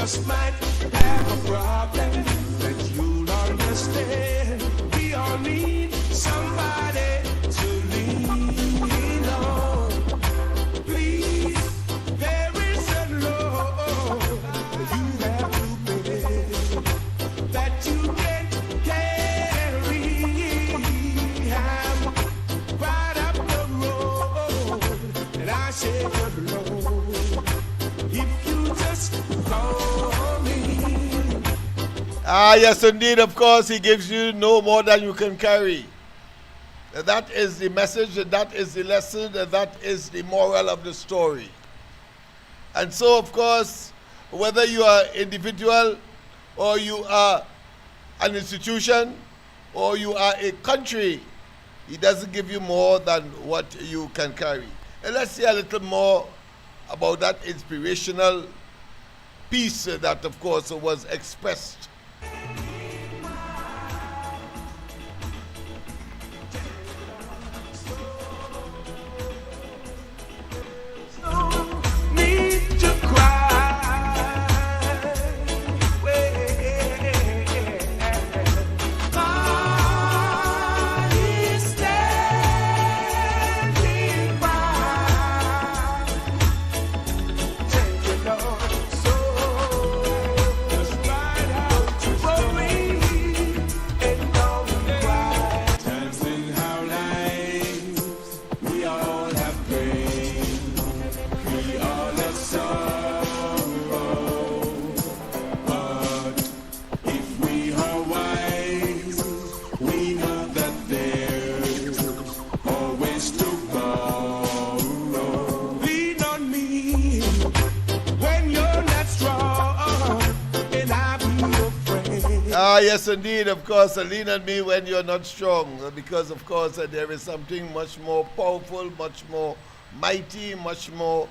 just might have a problem that you'll understand. We all need somebody to lean on. Please, there is a load you have to bear that you can't carry. I'm right up the road, and I say good Lord, if you just call me. Ah, yes, indeed, of course, he gives you no more than you can carry. That is the message, that is the lesson, that is the moral of the story. And so, of course, whether you are individual or you are an institution or you are a country, he doesn't give you more than what you can carry. And let's see a little more about that inspirational piece that, of course, was expressed. Need to cry. God is standing by. Take it, Lord, so just ride out for me and don't cry. Times in our lives, we all have pain. We all have sorrow, but if we are wise, we know that there's always tomorrow. Lean on me when you're not strong, and I'll be your friend. Ah, yes, indeed, of course, lean on me when you're not strong, because, of course, there is something much more powerful, much more mighty, much more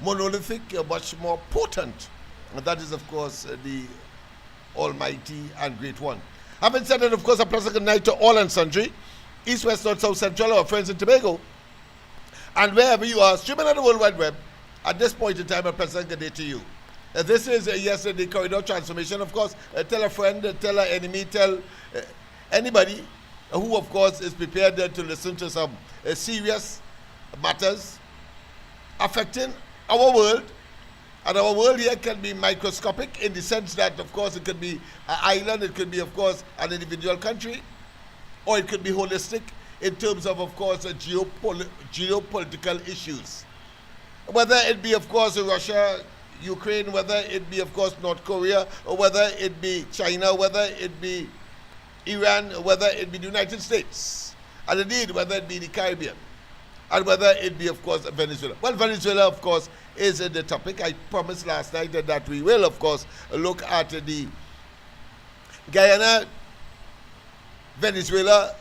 monolithic, much more potent. And that is, of course, the Almighty and Great One. Having said that, of course, a pleasant good night to all and sundry, East, West, North, South, Central, our friends in Tobago, and wherever you are, streaming on the World Wide Web. At this point in time, a pleasant good day to you. This is, yes, the corridor transformation. Of course, tell a friend, tell an enemy, tell anybody who, of course, is prepared to listen to some serious matters affecting our world. And our world here can be microscopic in the sense that, of course, it could be an island, it could be, of course, an individual country, or it could be holistic in terms of course, geopolitical issues. Whether it be, of course, Russia, Ukraine, whether it be, of course, North Korea, or whether it be China, whether it be Iran, whether it be the United States, and indeed, whether it be the Caribbean, and whether it be, of course, Venezuela. Well, Venezuela, of course, is the topic. I promised last night that we will, of course, look at the Guyana, Venezuela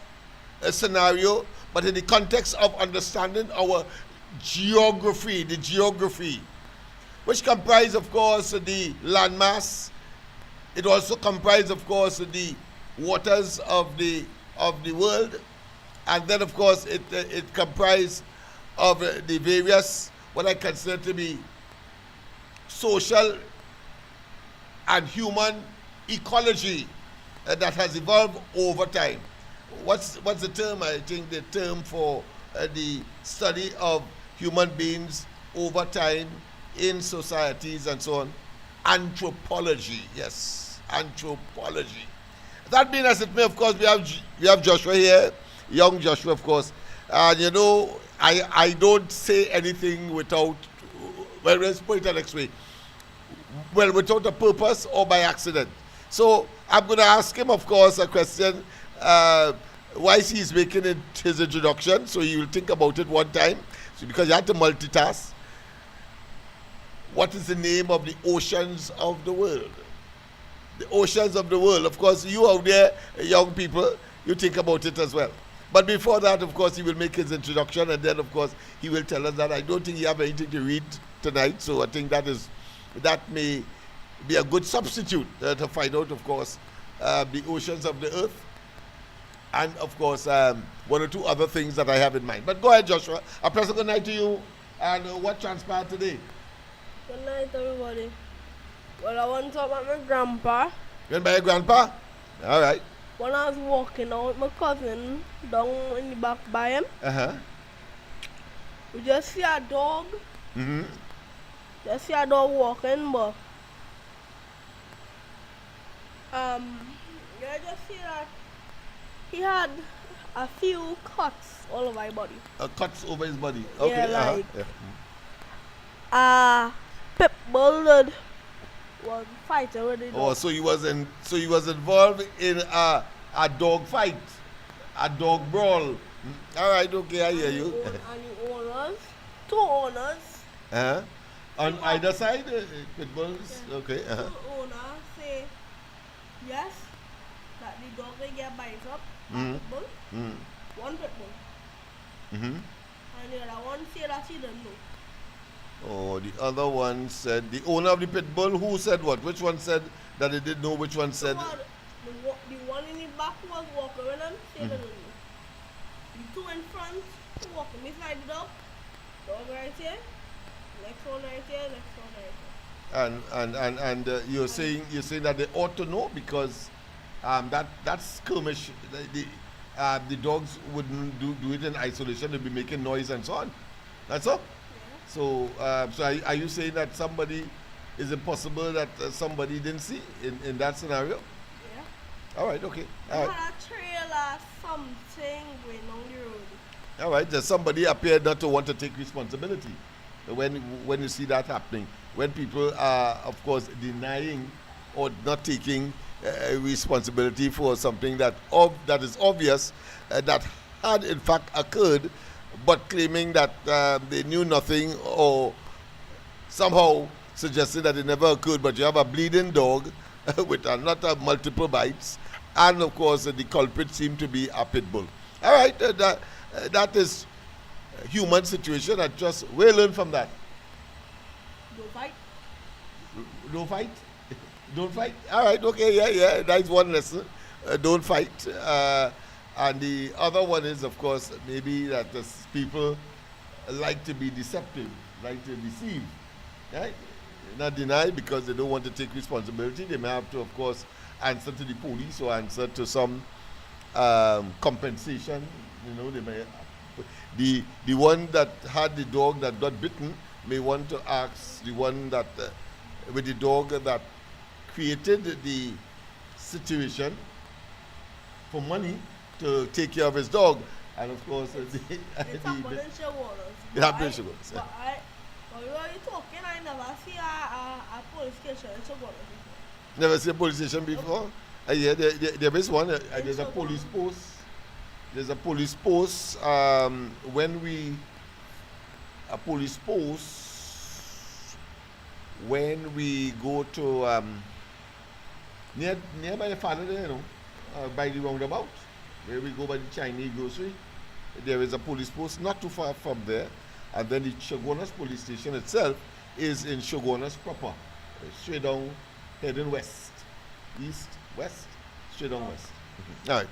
scenario, but in the context of understanding our geography, the geography, which comprise, of course, the landmass. It also comprises, of course, the waters of the world, and then, of course, it comprises of the various, what I consider to be social and human ecology that has evolved over time. What's the term? I think the term for the study of human beings over time in societies and so on. Anthropology, yes, anthropology. That being as it may, of course, we have Joshua here, young Joshua, of course. And you know, I don't say anything without, well, let's put it the next way. Well, without a purpose or by accident. So I'm going to ask him, of course, a question. Why he's making it his introduction, so he will think about it one time. So because you have to multitask. What is the name of the oceans of the world? The oceans of the world. Of course, you out there, young people, you think about it as well. But before that, of course, he will make his introduction, and then, of course, he will tell us that I don't think you have anything to read tonight, so I think that may be a good substitute to find out, of course, the oceans of the earth, and, of course, one or two other things that I have in mind. But go ahead, Joshua. A pleasant good night to you, and what transpired today? Good night, everybody. Well, I went up with my grandpa. You went by your grandpa? All right. When I was walking out with my cousin down in the back by him, Uh-huh. we just see a dog. Mm-hmm. Just see a dog walking, but I just see that he had a few cuts all over his body. Cuts over his body. Okay. Yeah, like yeah. pit bull that was fighting with the Oh, dog. so he was involved in a dog fight, a dog brawl. All right, okay, I hear you. And the owners, two owners, Uh-huh. On either side, pit bulls. Yeah. Okay. Uh-huh. two owners say yes, that the dog will get bites up, Mhm. pit bull, Mm-hmm. one pit bull. Mm-hmm. And the other one say that she didn't know. Oh, the other one said the owner of the pit bull. Who said what? Which one said that they didn't know? Which one said? The one in the back was walking with them, say they didn't know. The two in front walking beside the dog right here, next one right here, next one right here. And you're saying that they ought to know because that's skirmish. The dogs wouldn't do it in isolation. They'd be making noise and so on. That's all. Yeah. So are you saying that is it possible that somebody didn't see in that scenario? Yeah. All right. Okay. I All right. had a trailer, something going on the road. All right. There's somebody appeared not to want to take responsibility when you see that happening. When people are, of course, denying or not taking responsibility for something that is obvious that had in fact occurred, but claiming that they knew nothing or somehow suggesting that it never occurred. But you have a bleeding dog with multiple bites, and of course the culprit seemed to be a pit bull. All right, that is a human situation. I just we'll learn from that. Don't fight. Don't fight. Don't fight. All right. Okay. Yeah. That's one lesson. Don't fight. And the other one is, of course, maybe that people like to be deceptive, like to deceive. Right? Not deny because they don't want to take responsibility. They may have to, of course, answer to the police or answer to some compensation. You know, they may. The one that had the dog that got bitten may want to ask the one that with the dog that created the situation for money to take care of his dog, and of course It's happened in Sugar's. it happened in Sugar's, yeah. But you are talking, I never see a police station in Sugar's. Never seen a police station before. Yeah, there is one. There's a Sugar. police post. There's a police post. When we go to nearby the father there, you know, by the roundabout, where we go by the Chinese grocery, there is a police post not too far from there, and then the Shogunas police station itself is in Shogunas proper, straight down, heading west, east, west, straight down west.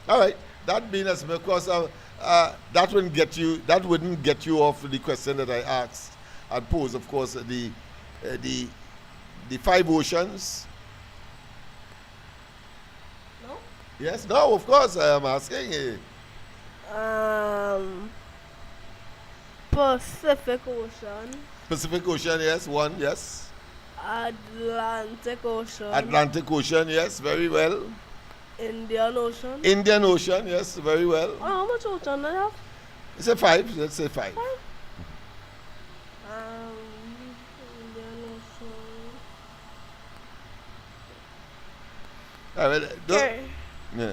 All right. That being as because that wouldn't get you off the question that I asked and posed. Of course, the five oceans. No? Yes, no, of course I am asking. Pacific Ocean, Pacific Ocean, yes, one, yes. Atlantic Ocean, Atlantic Ocean, yes, very well. Indian Ocean. Indian Ocean, yes, very well. Oh, how much ocean do they have? Say five, let's say five. Indian Ocean. All right, Okay. yeah.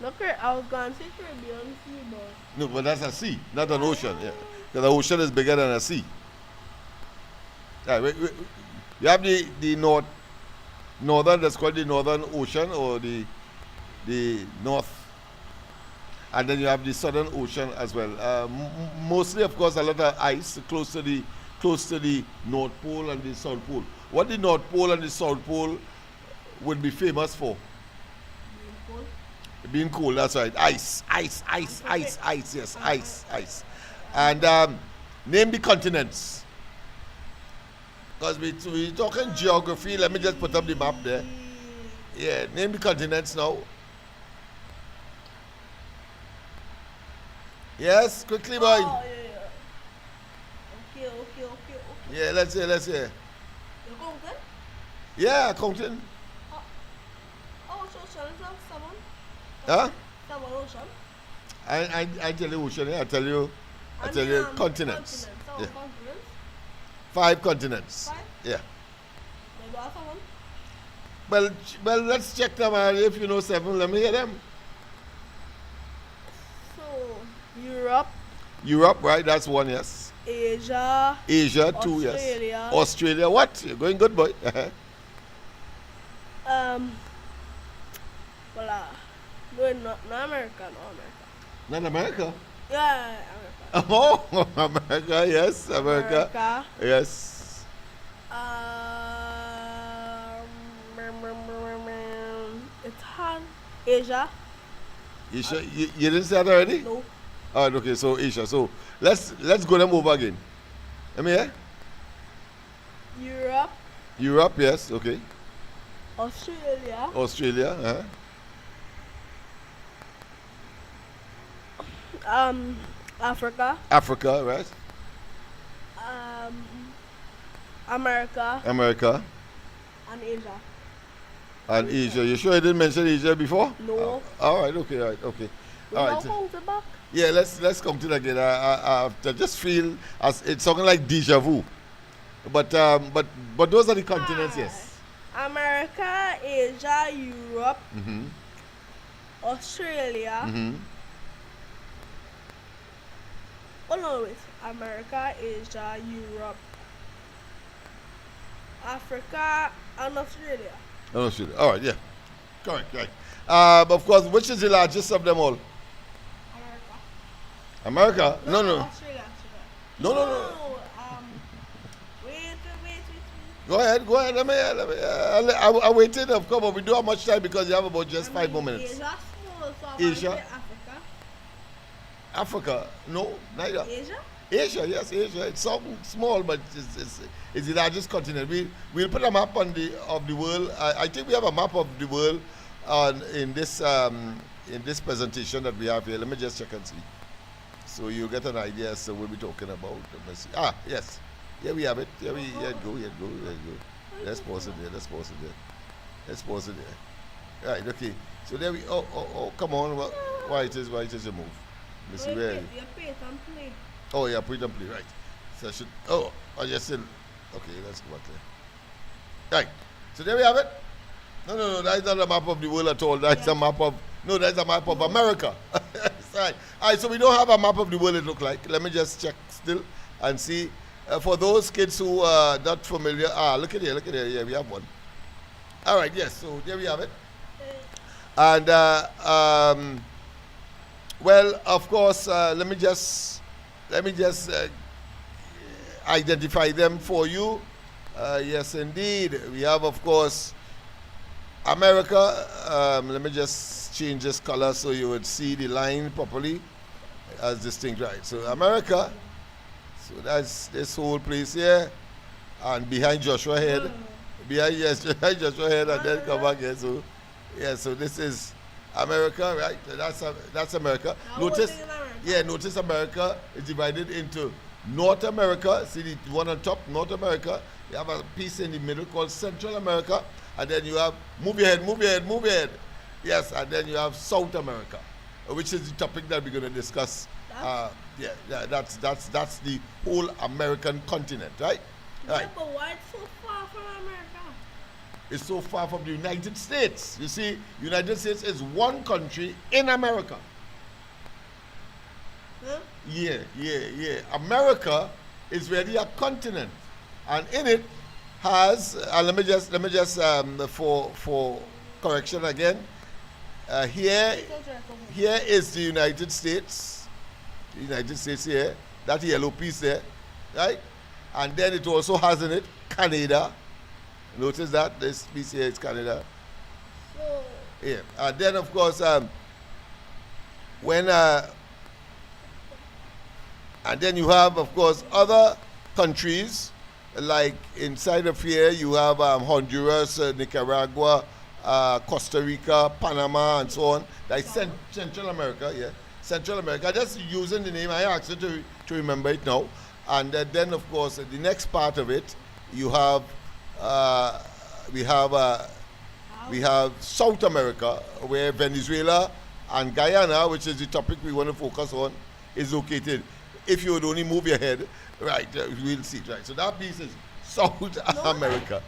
Look, I was going to say Caribbean Sea, but No, but that's a sea, not an ocean. Yeah, because the ocean is bigger than a sea. All right, you have the northern. That's called the Northern Ocean or the north, and then you have the Southern Ocean as well. Mostly, of course, a lot of ice close to the North Pole and the South Pole. What the North Pole and the South Pole would be famous for? being cold. Being cold, that's right. Ice. Yes, ice. And name the continents. Because we talking geography. Let me just put up the map there. Yeah, name the continents now. Yes, quickly, boy. Oh, yeah. Okay. Yeah, let's hear. You counting? Yeah, counting. Oh, so ocean is seven. Huh? 7 ocean. I tell you ocean. I tell you continents. So Yeah. continents. 5 continents. 5? Yeah. Maybe that's 7. Well, let's check them out. If you know 7, let me hear them. So, Europe, Europe, right? That's 1, yes. Asia, Asia, 2, yes. Australia. Australia, what? You're going good, boy. Voila. No, not America, Not America. Yeah, America. Oh, America, yes. America. Yes. It's hard. Asia. Asia. You didn't say that already? No. All right, okay, so Asia. So let's go them over again. Let me hear. Europe, Europe, yes, okay. Australia, Australia, Africa, Africa, right? America, America and Asia. and Asia. You sure you didn't mention Asia before? No. All right, okay, all right, okay. All right. Count it back. Yeah, let's come to it again. I just feel as it's something like deja vu. But those are the continents, yes. America, Asia, Europe, Mm-hmm. Australia. Mm-hmm. Oh no, wait. America, Asia, Europe, Africa, and Australia. Oh, shit. All right, yeah. Correct. Of course, which is the largest of them all? America. America? No. Australia. No. Wait. Go ahead. Let me. I waited, of course, but we don't have much time because you have about just 5 more minutes. Asia small, so I'm Asia. gonna say Africa. Africa? No, neither. Asia? Asia, yes, Asia. It's something small, but it's the largest continent. We'll put a map of the world. I think we have a map of the world in this presentation that we have here. Let me just check and see, so you get an idea as to what we're talking about. Let me see. Yes, here we have it. Here it go. Let's pause it there. Right, okay. So there we. Oh, come on. Why it is a move? Let me see where. You pay and play. Oh yeah, put it and play, right. So I should yes still okay, let's go back there. Right. So there we have it. No, that's not a map of the world at all. That's a map of America. Right. Alright, so we don't have a map of the world it look like. Let me just check still and see. For those kids who are not familiar, look at here, yeah, we have one. Alright, yes, so there we have it. And well, of course, let me just identify them for you. Yes, indeed. We have, of course, America. Let me just change this color so you would see the line properly as distinct, right? So America. So that's this whole place here. And behind Joshua Head. Behind Joshua Head, and then come back here. So, yeah, so this is America, right? That's America. Notice America is divided into North America. See the one on top, North America. You have a piece in the middle called Central America, and then you have move your head. Yes, and then you have South America, which is the topic that we're going to discuss. That's the whole American continent, right? Yeah, but why it's so far from America? It's so far from the United States. You see, United States is one country in America. Huh? Yeah. America is really a continent, and in it has. Let me just for correction again. Here is the United States. The United States here. That yellow piece there, right? And then it also has in it Canada. Notice that this piece here is Canada. So, Yeah, and then of course and then you have of course other countries like inside of here, you have Honduras, Nicaragua, Costa Rica, Panama, and so on. Like Central America, yeah. Central America. Just using the name, I asked you to remember it now. And then, of course, the next part of it, you have, we have South America, where Venezuela and Guyana, which is the topic we want to focus on, is located. If you would only move your head, right, we'll see, right. So that piece is South America.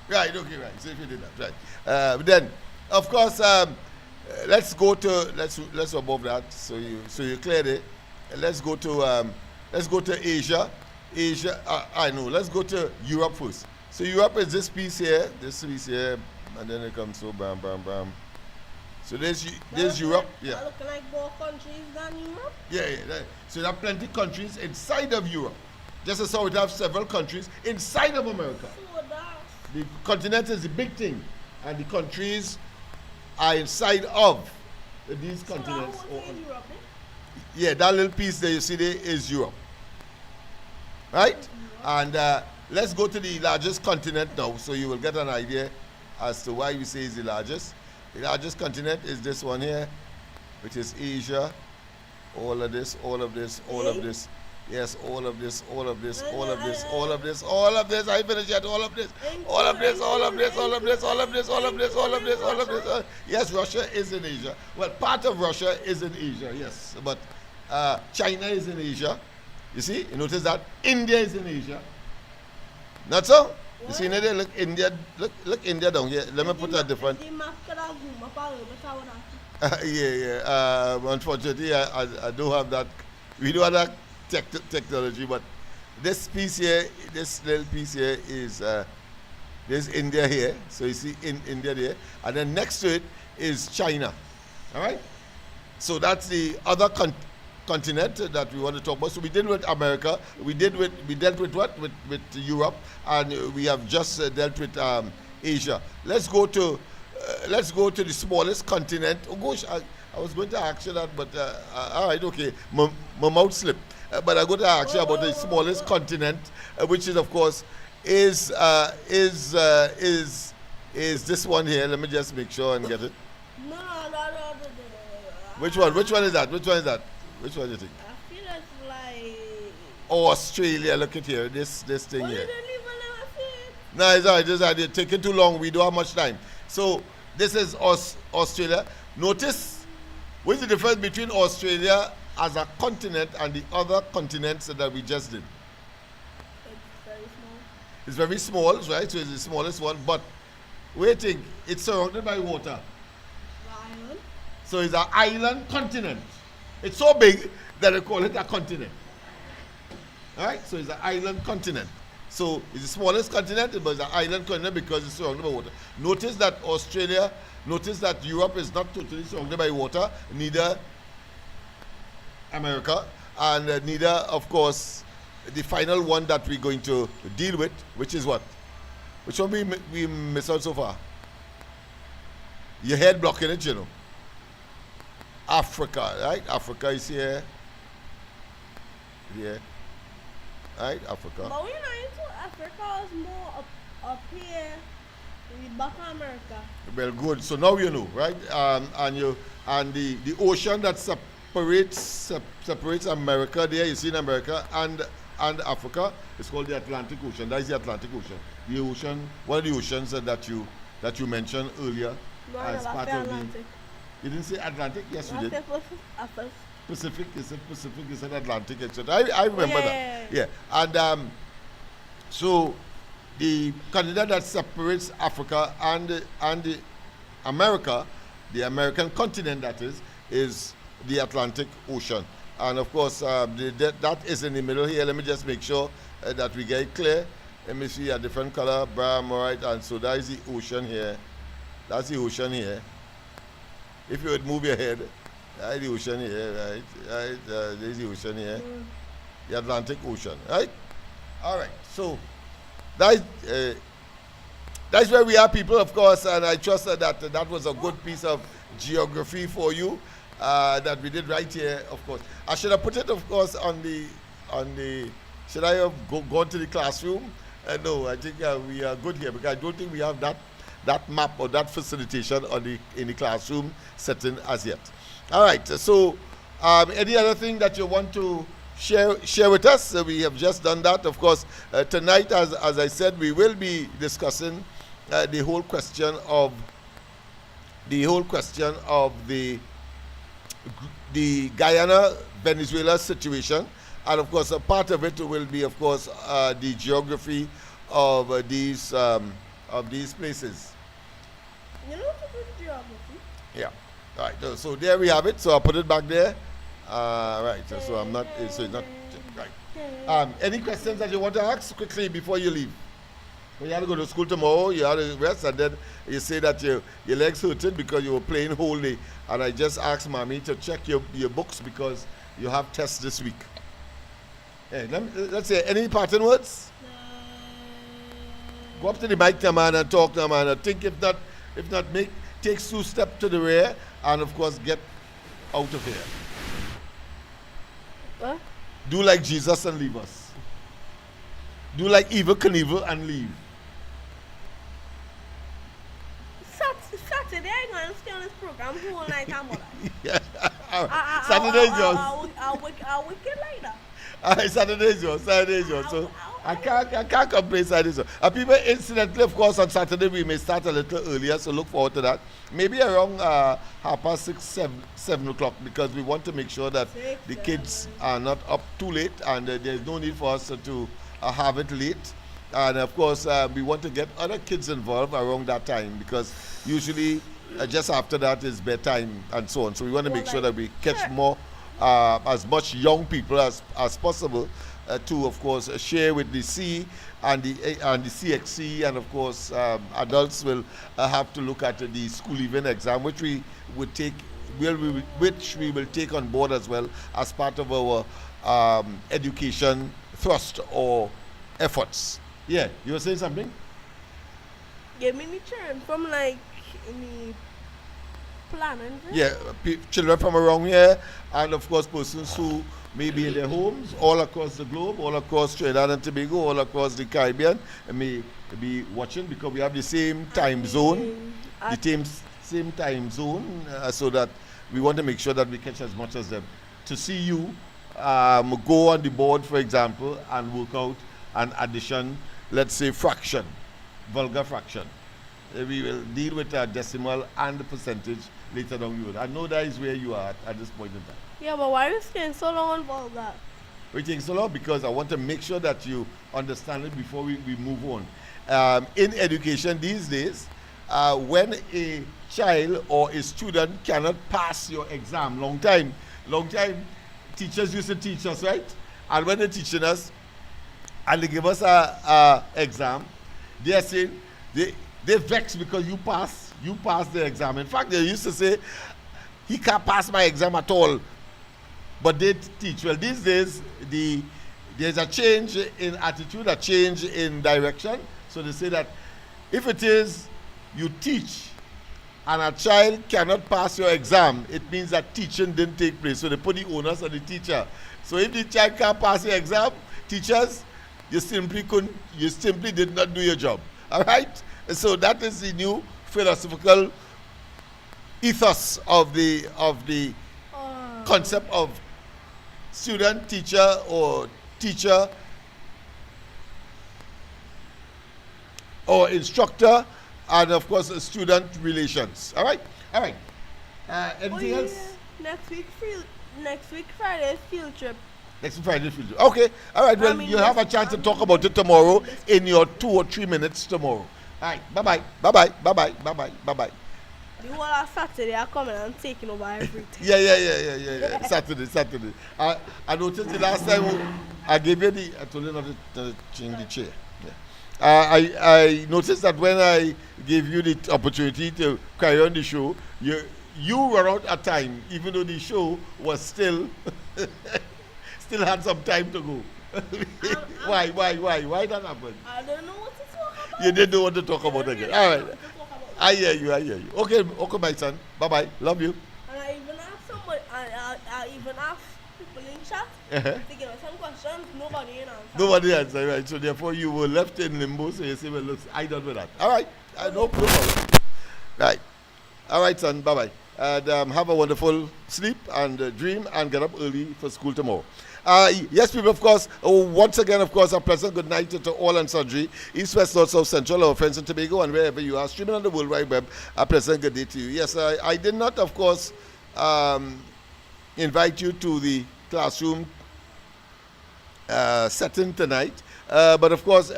Right, okay, right. So if you did that, right. Then, of course, let's go to let's above that. So you cleared it. Let's go to Asia. I know. Let's go to Europe first. So Europe is this piece here, and then it comes so bam, bam, bam. So there's Europe, yeah. Looking like more countries than Europe? Yeah. So there are plenty of countries inside of Europe. Just as how we have several countries inside of America. So The continent is the big thing, and the countries are inside of these continents. That whole thing is Europe, Yeah, that little piece that you see there is Europe. Right? And let's go to the largest continent now, so you will get an idea as to why we say it's the largest. The largest continent is this one here, which is Asia. All of this, all of this, all of this. Yes, all of this, all of this, all of this, all of this, all of this. I finished yet. All of this, all of this, all of this, all of this, all of this, all of this, all of this, all of this. Yes, Russia is in Asia. Well, part of Russia is in Asia, yes. But China is in Asia. You see, you notice that India is in Asia. Not so? You see, there, look India, look India down here. Let me put that different. Unfortunately, I don't have that. We don't have that technology, but this piece here, this little piece here is there's India here. So you see India there, and then next to it is China. All right. So that's the other continent that we want to talk about. So we did with America, we dealt with what? With Europe, and we have just dealt with Asia. Let's go to the smallest continent. Oh gosh, I was going to ask you that, but all right, okay, my mouth slipped. But I'm going to ask you about the smallest continent, which is of course is this one here. Let me just make sure and get it. No. Which one? Which one is that? Which one is that? Which one do you think? I feel it's like Australia. Look at here. This thing well, here. you didn't even let me see it. No, it's all right. It's all right. It's taking too long. We don't have much time. So this is Australia. Notice what's the difference between Australia as a continent and the other continents that we just did. It's very small. It's very small, right? So it's the smallest one. But waiting, it's surrounded by water. The island. So it's an island continent. It's so big that they call it a continent. All right? So it's an island continent. So it's the smallest continent, but it's an island continent because it's surrounded by water. Notice that Europe is not totally surrounded by water, neither America, and neither, of course, the final one that we're going to deal with, which is what? Which one we missed out so far? Your head blocking it, you know. Africa, right? Africa is here. Here. Right? Africa. But we're not into Africa. It's more up here in the back of America. Well, good. So now you know, right? And the ocean that separates America there, you see in America, and Africa, it's called the Atlantic Ocean. That is the Atlantic Ocean. The ocean, one of the oceans that you mentioned earlier as part of the. You didn't say Atlantic? Yes, you did. Pacific, you said Pacific, you said Atlantic, etc. I remember that. Yeah. And so the continent that separates Africa and America, the American continent that is the Atlantic Ocean. And of course, that is in the middle here. Let me just make sure that we get it clear. Let me see a different color, brown, all right. And so that is the ocean here. That's the ocean here. If you would move your head, the ocean here, right? There's the ocean here, the Atlantic Ocean, right? All right. So that's where we are, people, of course, and I trust that was a good piece of geography for you that we did right here, of course. I should have put it, of course, on the Should I have gone to the classroom? No, I think we are good here because I don't think we have that map or that facilitation in the classroom setting as yet. All right. So, any other thing that you want to share with us? We have just done that. Of course, tonight, as I said, we will be discussing the whole question of the Guyana Venezuela situation, and of course a part of it will be, of course, the geography of these places. You know the good geography? Yeah. All right. So there we have it. So I'll put it back there. Right. So I'm not. So it's not right. Any questions that you want to ask quickly before you leave? When you had to go to school tomorrow, you had to rest, and then you say that your legs hurted because you were playing whole day. And I just asked Mommy to check your books because you have tests this week. Hey, let's say, any parting words? Go up to the mic, man, and talk to man. I think if not, take 2 steps to the rear, and of course get out of here. What? Do like Jesus and leave us. Do like Evel Knievel and leave. Saturday, I'm going to stay on this program whole night. I'm all right. Yeah. Saturday is yours. I'll wake it later. Saturday is yours. So I can't complain. Saturday is yours. People, incidentally, of course, on Saturday we may start a little earlier, so look forward to that. Maybe around 6:30, 7 o'clock, because we want to make sure that the kids are not up too late, and there's no need for us to have it late. And of course, we want to get other kids involved around that time, because usually just after that is bedtime and so on. So we want to make sure that we catch more, as much young people as possible, to, of course, share with the C and the CXC, and of course adults will have to look at the school leaving exam, which we will take on board as well as part of our education thrust or efforts. Yeah, you were saying something? Give me the children from like in the planning. Yeah, children from around here, and of course persons who may be in their homes all across the globe, all across Trinidad and Tobago, all across the Caribbean, and may be watching, because we have the same time zone, same time zone, so that we want to make sure that we catch as much as them. To see you go on the board, for example, and work out an addition, let's say fraction, vulgar fraction. We will deal with a decimal and the percentage later down the road. I know that is where you are at this point in time. Yeah, but why are you staying so long on vulgar? We take so long because I want to make sure that you understand it before we move on. In education these days, when a child or a student cannot pass your exam, long time, teachers used to teach us, right? And when they're teaching us, and they give us a exam, they are saying they vex because you pass the exam. In fact, they used to say, he can't pass my exam at all. But they teach. Well, these days, there's a change in attitude, a change in direction. So they say that if it is you teach and a child cannot pass your exam, it means that teaching didn't take place. So they put the onus on the teacher. So if the child can't pass the exam, teachers, you simply did not do your job. All right? And so that is the new philosophical ethos of the concept of student, teacher, or teacher or instructor, and of course student relations. All right? Anything else? Next week Friday's field trip. Next Friday field trip. Okay. All right. Well, you have a chance to talk about it tomorrow in your 2 or 3 minutes tomorrow. All right. Bye-bye. Bye-bye. Bye-bye. Bye-bye. Bye-bye. The whole of Saturday are coming and taking over everything. Yeah. Saturday. I noticed the last time I gave you I told you not to change the chair. Yeah. I noticed that when I gave you the opportunity to carry on the show, you run out of time, even though the show was still had some time to go. Why that happened? I don't know what to talk about. You didn't know what to talk about again. All right. I hear you. Okay, my son. Bye-bye. Love you. And I even asked somebody, I even asked people in chat. Thinking of some questions, nobody answer. Nobody answered, right? So therefore you were left in limbo. So you say, well, look, I done with that. All right. No problem. Right. All right, son. Bye-bye. And have a wonderful sleep and dream and get up early for school tomorrow. Yes, people, of course, once again, of course, a pleasant good night to all and sundry, East, West, North, South, Central, our friends in Tobago, and wherever you are, streaming on the World Wide Web, a pleasant good day to you. Yes, I did not, of course, invite you to the classroom setting tonight. But of course,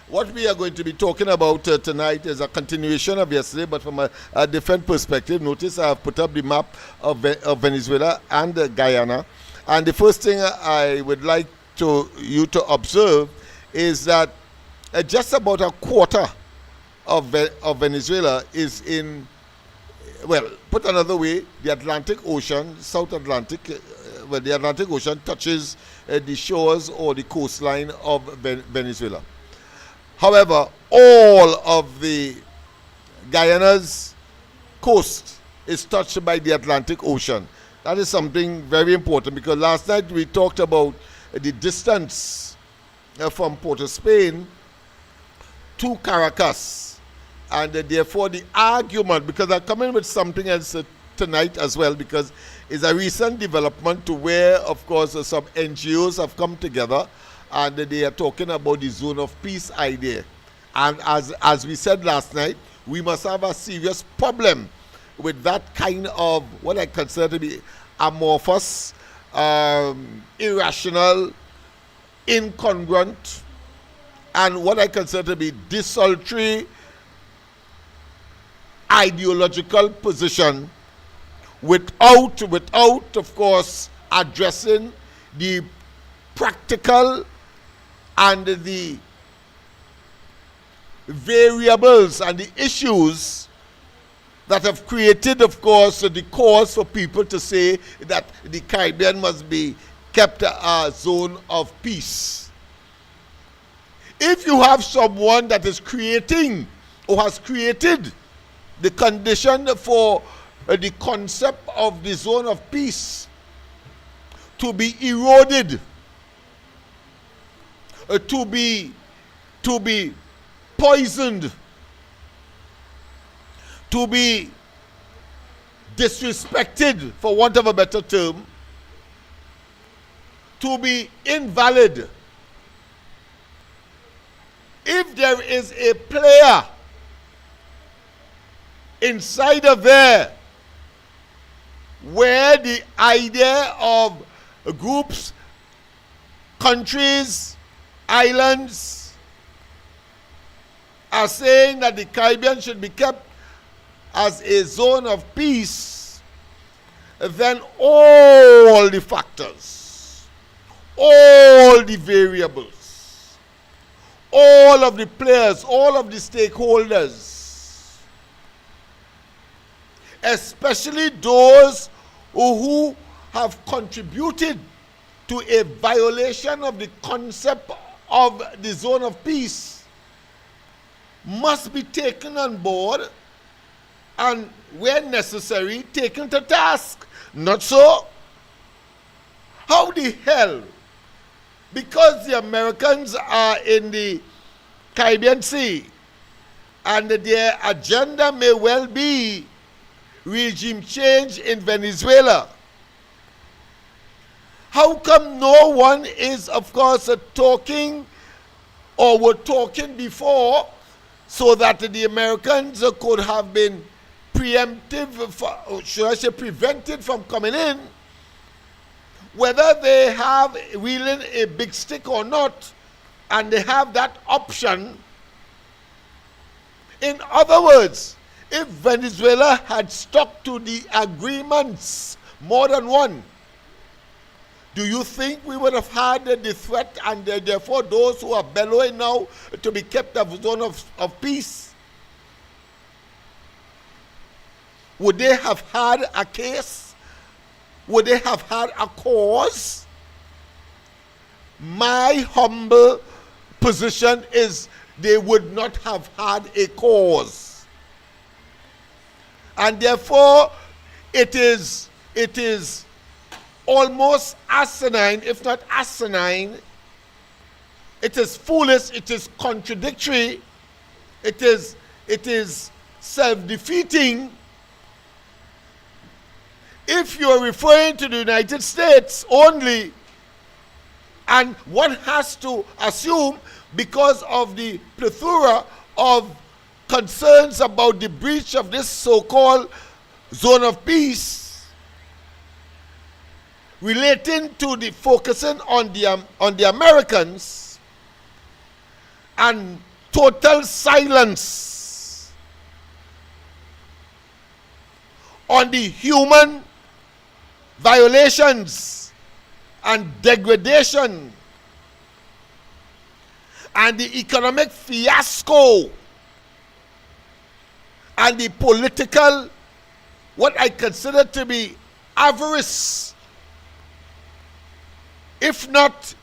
what we are going to be talking about tonight is a continuation of yesterday, but from a different perspective. Notice I have put up the map of Venezuela and Guyana. And the first thing I would like you to observe is that just about a quarter of Venezuela is in, well, put another way, the Atlantic Ocean, South Atlantic, the Atlantic Ocean touches the shores or the coastline of Venezuela. However, all of the Guyana's coast is touched by the Atlantic Ocean. That is something very important, because last night we talked about the distance from Port of Spain to Caracas, and therefore the argument, because I'm coming with something else tonight as well, because it's a recent development to where, of course, some NGOs have come together and they are talking about the zone of peace idea. And as we said last night, we must have a serious problem with that kind of what I consider to be amorphous, irrational, incongruent, and what I consider to be desultory ideological position without, of course, addressing the practical and the variables and the issues that have created, of course, the cause for people to say that the Caribbean must be kept a zone of peace. If you have someone that is creating or has created the condition for the concept of the zone of peace to be eroded, to be poisoned, to be disrespected, for want of a better term, to be invalid. If there is a player inside of there where the idea of groups, countries, islands are saying that the Caribbean should be kept as a zone of peace, then all the factors, all the variables, all of the players, all of the stakeholders, especially those who have contributed to a violation of the concept of the zone of peace, must be taken on board and, where necessary, taken to task. Not so? How the hell? Because the Americans are in the Caribbean Sea and their agenda may well be regime change in Venezuela, how come no one is, of course, talking or were talking before so that the Americans could have been preemptive, should I say prevented from coming in, whether they have wielding a big stick or not, and they have that option. In other words, if Venezuela had stuck to the agreements, more than one, do you think we would have had the threat and therefore those who are bellowing now to be kept a zone of peace? Would they have had a case? Would they have had a cause? My humble position is they would not have had a cause. And therefore, it is almost asinine, if not asinine. It is foolish, it is contradictory, it is self-defeating if you are referring to the United States only, and one has to assume, because of the plethora of concerns about the breach of this so-called zone of peace, relating to the focusing on the Americans, and total silence on the human violations and degradation and the economic fiasco and the political, what I consider to be avarice, if not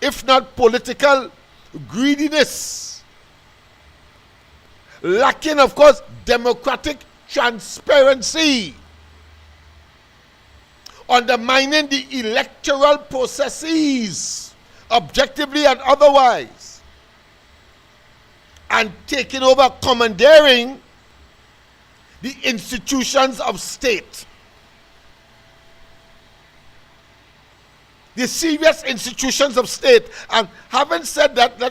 political greediness, lacking, of course, democratic transparency, undermining the electoral processes, objectively and otherwise, and taking over, commandeering the institutions of state. The serious institutions of state. And having said that,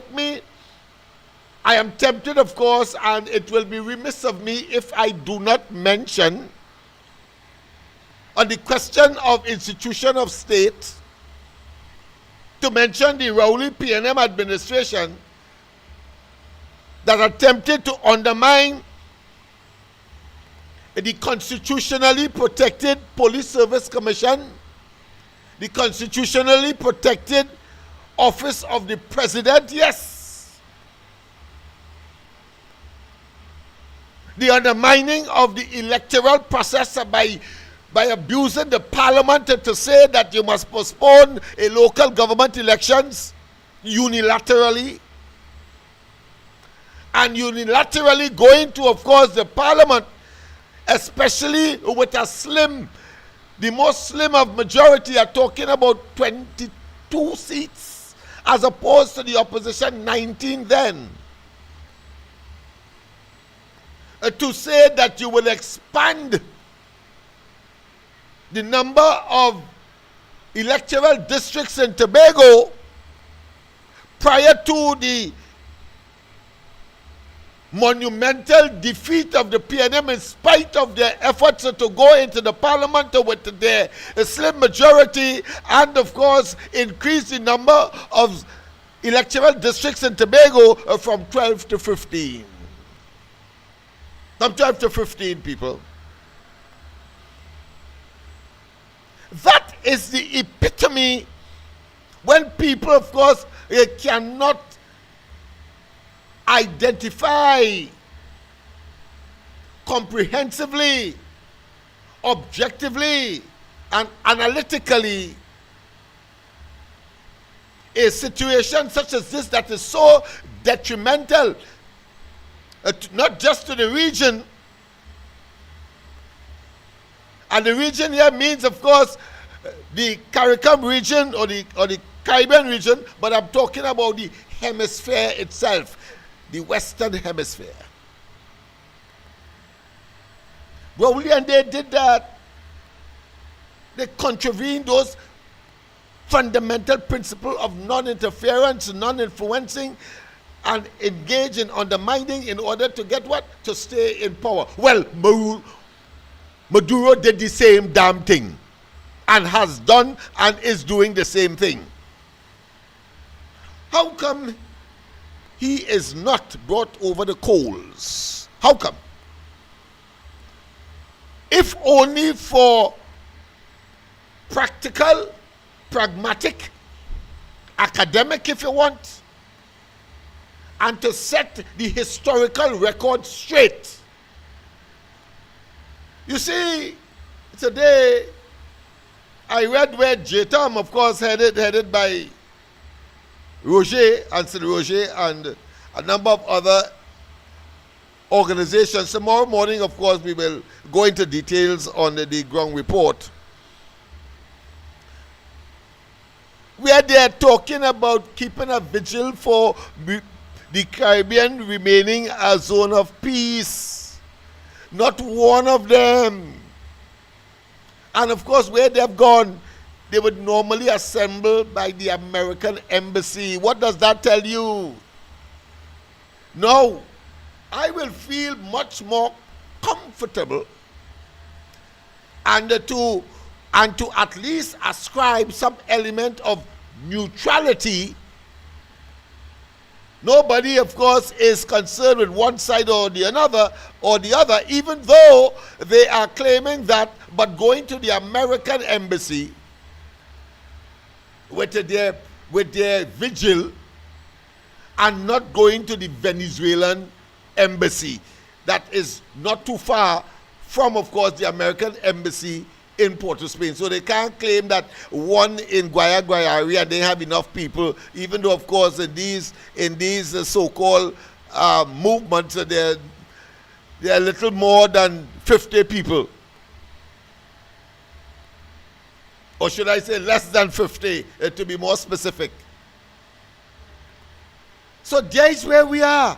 I am tempted, of course, and it will be remiss of me if I do not mention on the question of institution of state, to mention the Rowley PNM administration that attempted to undermine the constitutionally protected Police Service Commission, the constitutionally protected office of the President, yes. The undermining of the electoral process by abusing the parliament to say that you must postpone a local government elections unilaterally, and unilaterally going to, of course, the parliament, especially with the most slim of majority, are talking about 22 seats as opposed to the opposition 19 then. To say that you will expand the number of electoral districts in Tobago prior to the monumental defeat of the PNM, in spite of their efforts to go into the parliament with their slim majority, and of course increase the number of electoral districts in Tobago from 12 to 15. From 12 to 15 people. That is the epitome when people, of course, cannot identify comprehensively, objectively, and analytically a situation such as this that is so detrimental, not just to the region. And the region here means, of course, the CARICOM region or the Caribbean region, but I'm talking about the hemisphere itself, the Western Hemisphere. Well, and they did that. They contravened those fundamental principles of non-interference, non-influencing, and engage in undermining in order to get what? To stay in power. Well, Maduro did the same damn thing and has done and is doing the same thing. How come he is not brought over the coals? How come? If only for practical, pragmatic, academic, if you want, and to set the historical record straight. You see, today I read where JTOM, of course, headed by Roger, Anthony Roger, and a number of other organizations. Tomorrow morning, of course, we will go into details on the ground report. where they are talking about keeping a vigil for the Caribbean remaining a zone of peace. Not one of them. And of course, where they have gone, they would normally assemble by the American embassy. What does that tell you? No, I will feel much more comfortable and to at least ascribe some element of neutrality. Nobody, of course, is concerned with one side or the other, even though they are claiming that, but going to the American embassy with their vigil and not going to the Venezuelan embassy that is not too far from, of course, the American embassy in Port-au-Spain. So they can't claim that one in Guayari and they have enough people, even though, of course, in these so-called movements, there are a little more than 50 people. Or should I say less than 50, to be more specific. So there is where we are.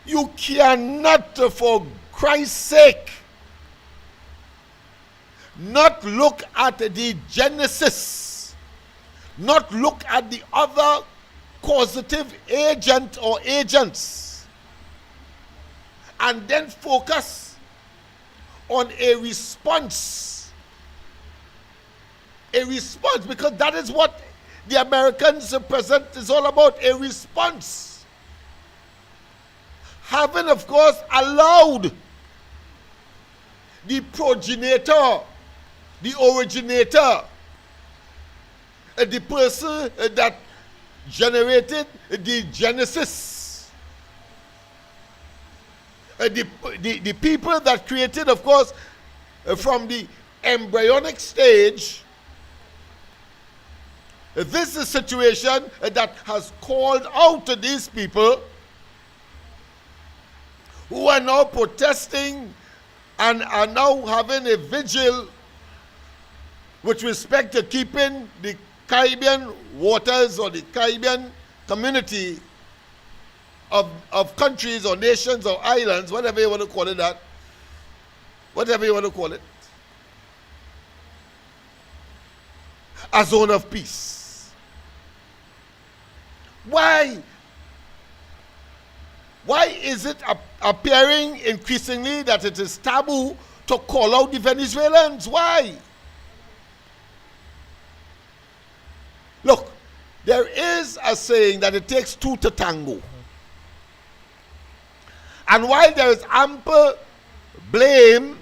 You cannot, for Christ's sake, not look at the genesis, not look at the other causative agent or agents, and then focus on a response, because that is what the Americans present is all about, a response. Having, of course, allowed the progenitor, the originator, the person that generated the genesis, the people that created, of course, from the embryonic stage. This is a situation that has called out to these people who are now protesting and are now having a vigil with respect to keeping the Caribbean waters or the Caribbean community of countries or nations or islands, whatever you want to call it that, whatever you want to call it, a zone of peace. Why? Why is it appearing increasingly that it is taboo to call out the Venezuelans? Why? Look, there is a saying that it takes two to tango. And while there is ample blame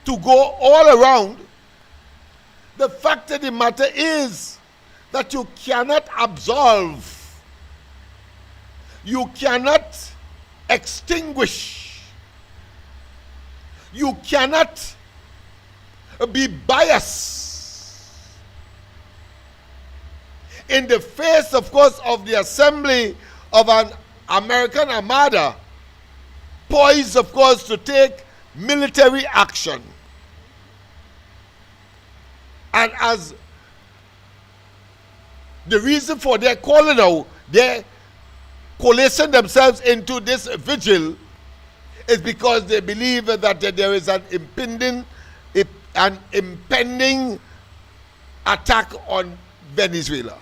to go all around, the fact of the matter is that you cannot absolve, you cannot extinguish, you cannot be biased in the face, of course, of the assembly of an American armada poised, of course, to take military action. And as the reason for their calling out, their coalescing themselves into this vigil is because they believe that there is an impending attack on Venezuela.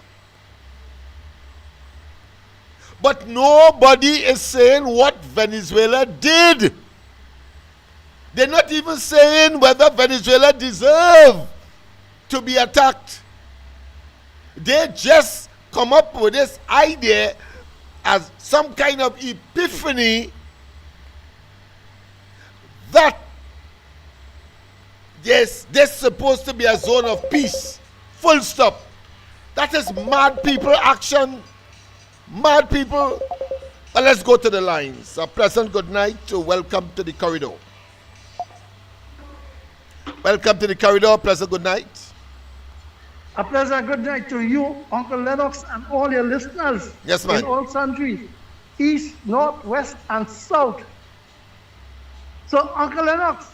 But nobody is saying what Venezuela did. They're not even saying whether Venezuela deserves to be attacked. They just come up with this idea as some kind of epiphany that yes, this is supposed to be a zone of peace. Full stop. That is mad people action. Mad people. But let's go to the lines. A pleasant good night to welcome to the corridor. Welcome to the corridor. Pleasant good night. A pleasant good night to you, Uncle Lennox, and all your listeners. Yes, ma'am. In all sundries, east, north, west, and south. So, Uncle Lennox,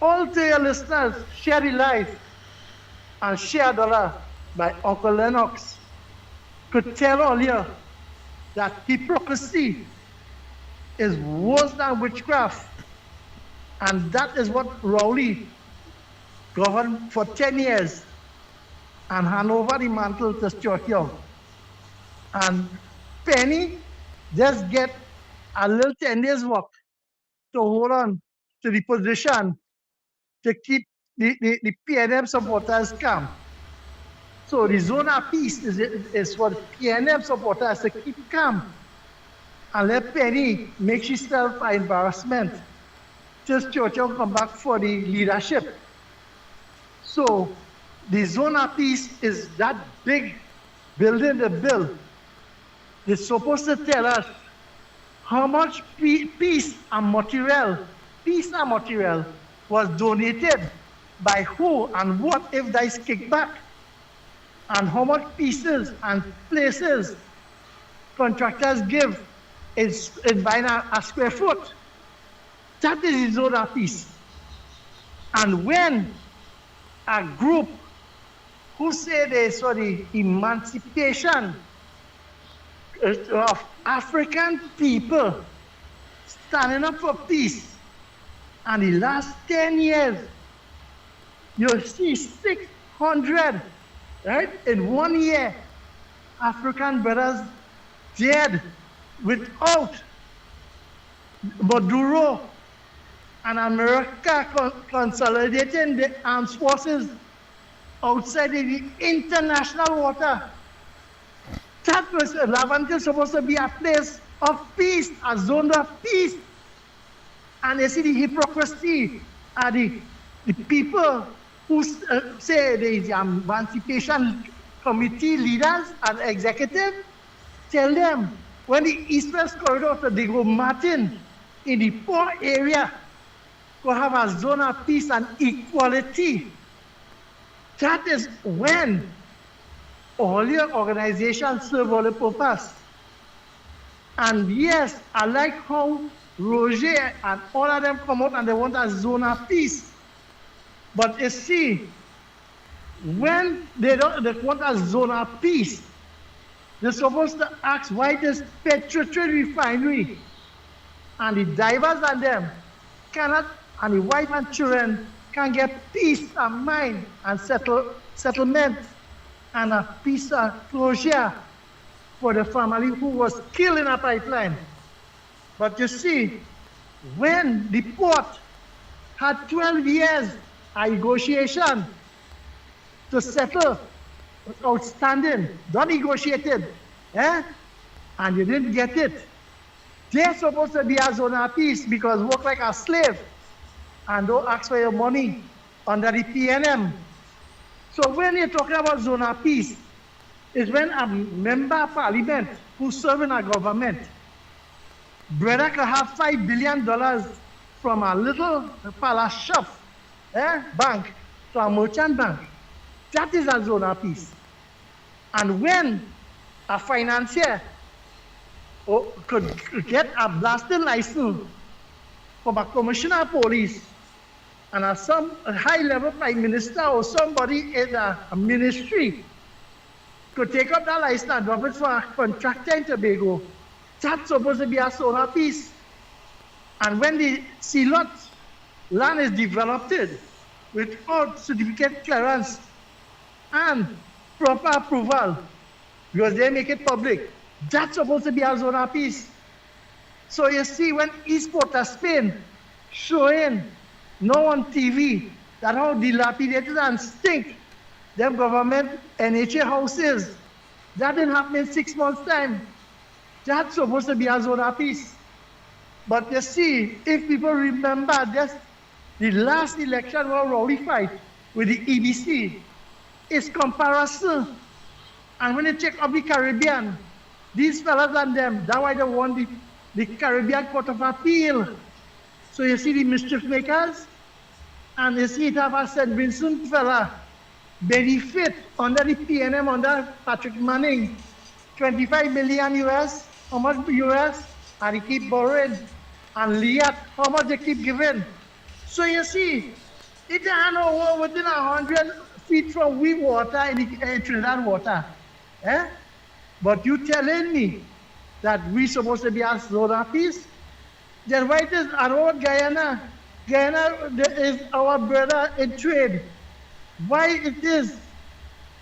all to your listeners, share the life. and Share Dollar by Uncle Lennox could tell all you that hypocrisy is worse than witchcraft. And that is what Rowley governed for 10 years and hand over the mantle to Stuart Young. And Penny just get a little 10 days work to hold on to the position to keep the PNM supporters calm. So the zone of peace is for the PNM supporters to keep calm and let Penny make herself an embarrassment till Stuart Young come back for the leadership. So the zone of peace is that big building the bill. They're supposed to tell us how much peace and material was donated by who and what if that is kicked back, and how much pieces and places contractors give in buying a square foot. That is the zone of peace. And when a group who say they saw the emancipation of African people standing up for peace, and the last 10 years, you see 600, right, in 1 year, African brothers dead without Maduro and America consolidating the armed forces outside the international water. That was Lavante supposed to be a place of peace, a zone of peace. And you see the hypocrisy are the people who say the Emancipation Committee leaders and executive, tell them when the East-West corridor to Diego Martin in the poor area to have a zone of peace and equality. That is when all your organizations serve all the purpose. And yes, I like how Roger and all of them come out and they want a zone of peace. But you see, when they want a zone of peace, they're supposed to ask why this petroleum refinery and the divers and them cannot, and the wife and children can get peace of mind and settlement and a peace of closure for the family who was killed in a pipeline. But you see, when the port had 12 years of negotiation to settle outstanding, not negotiated, and you didn't get it, they're supposed to be a zone of peace because work like a slave and don't ask for your money under the PNM. So when you're talking about zone of peace, is when a member of parliament who serve in a government, brother can have $5 billion from a little palace shop, bank, to a merchant bank. That is a zone of peace. And when a financier could get a blasting license from a commissioner of police and some high-level prime minister or somebody in a ministry could take up that license and drop it for a contractor in Tobago, that's supposed to be a zone of peace. And when the Ceylon land is developed without certificate clearance and proper approval, because they make it public, that's supposed to be a zone of peace. So you see, when East Port of Spain showing now on TV that how dilapidated and stink them government NHA houses, that didn't happen in 6 months' time. That's supposed to be a zone of peace. But you see, if people remember just the last election where Rowley fight with the EBC, it's comparison. And when you check up the Caribbean, these fellas and them, that's why they won the Caribbean Court of Appeal. So you see the mischief makers, and you see it have a St. Vincent fella benefit under the PNM, under Patrick Manning, 25 million US, how much US, and he keep borrowing, and Liat, how much they keep giving. So you see, it hand over within feed from we water in the Trinidad water. Eh? But you telling me that we supposed to be a zone of peace? Then why it is around Guyana? Guyana is our brother in trade. Why it is?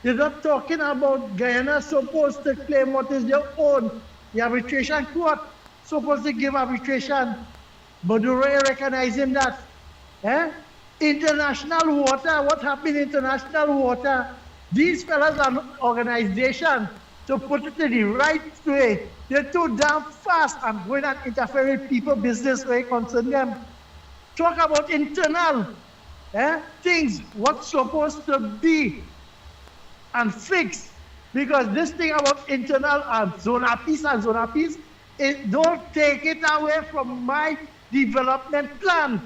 They're not talking about Guyana supposed to claim what is their own. The arbitration court supposed to give arbitration. Maduro recognizing that. Eh? International water, what happened in international water? These fellas are an organization to put it in the right way. They're too damn fast and going and interfering with people's business where it concerns them. Talk about internal things, what's supposed to be and fix. Because this thing about internal and zone of peace, it don't take it away from my development plan.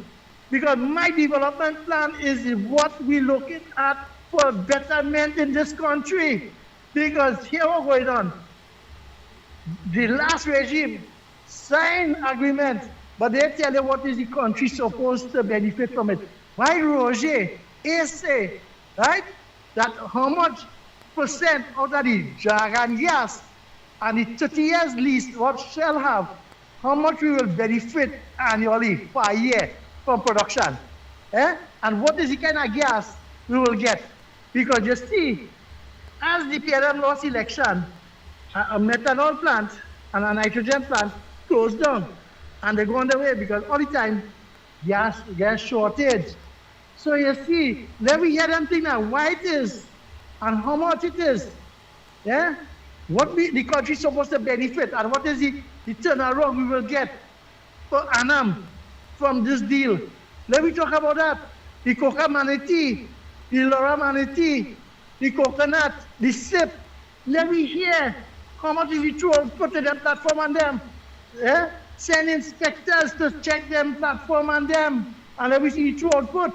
Because my development plan is what we're looking at for betterment in this country. Because here what's going on. The last regime signed agreement, but they tell you what is the country supposed to benefit from it. Why Roger say, right, that how much percent out of the Dragon gas and the 30 years lease what Shell have, how much we will benefit annually for a year from production. And what is the kind of gas we will get? Because you see, as the PLM lost election, a methanol plant and a nitrogen plant closed down. And they go on the way because all the time, gas shortage. So you see, let me hear them think now why it is and how much it is. Yeah? What the country is supposed to benefit and what is the turnaround we will get for annum from this deal. Let me talk about that. The coca manatee, the Laura manatee, the coconut, the sip. Let me hear how much is it put in that platform on them. Yeah? Send inspectors to check them platform on them. And let me see the output.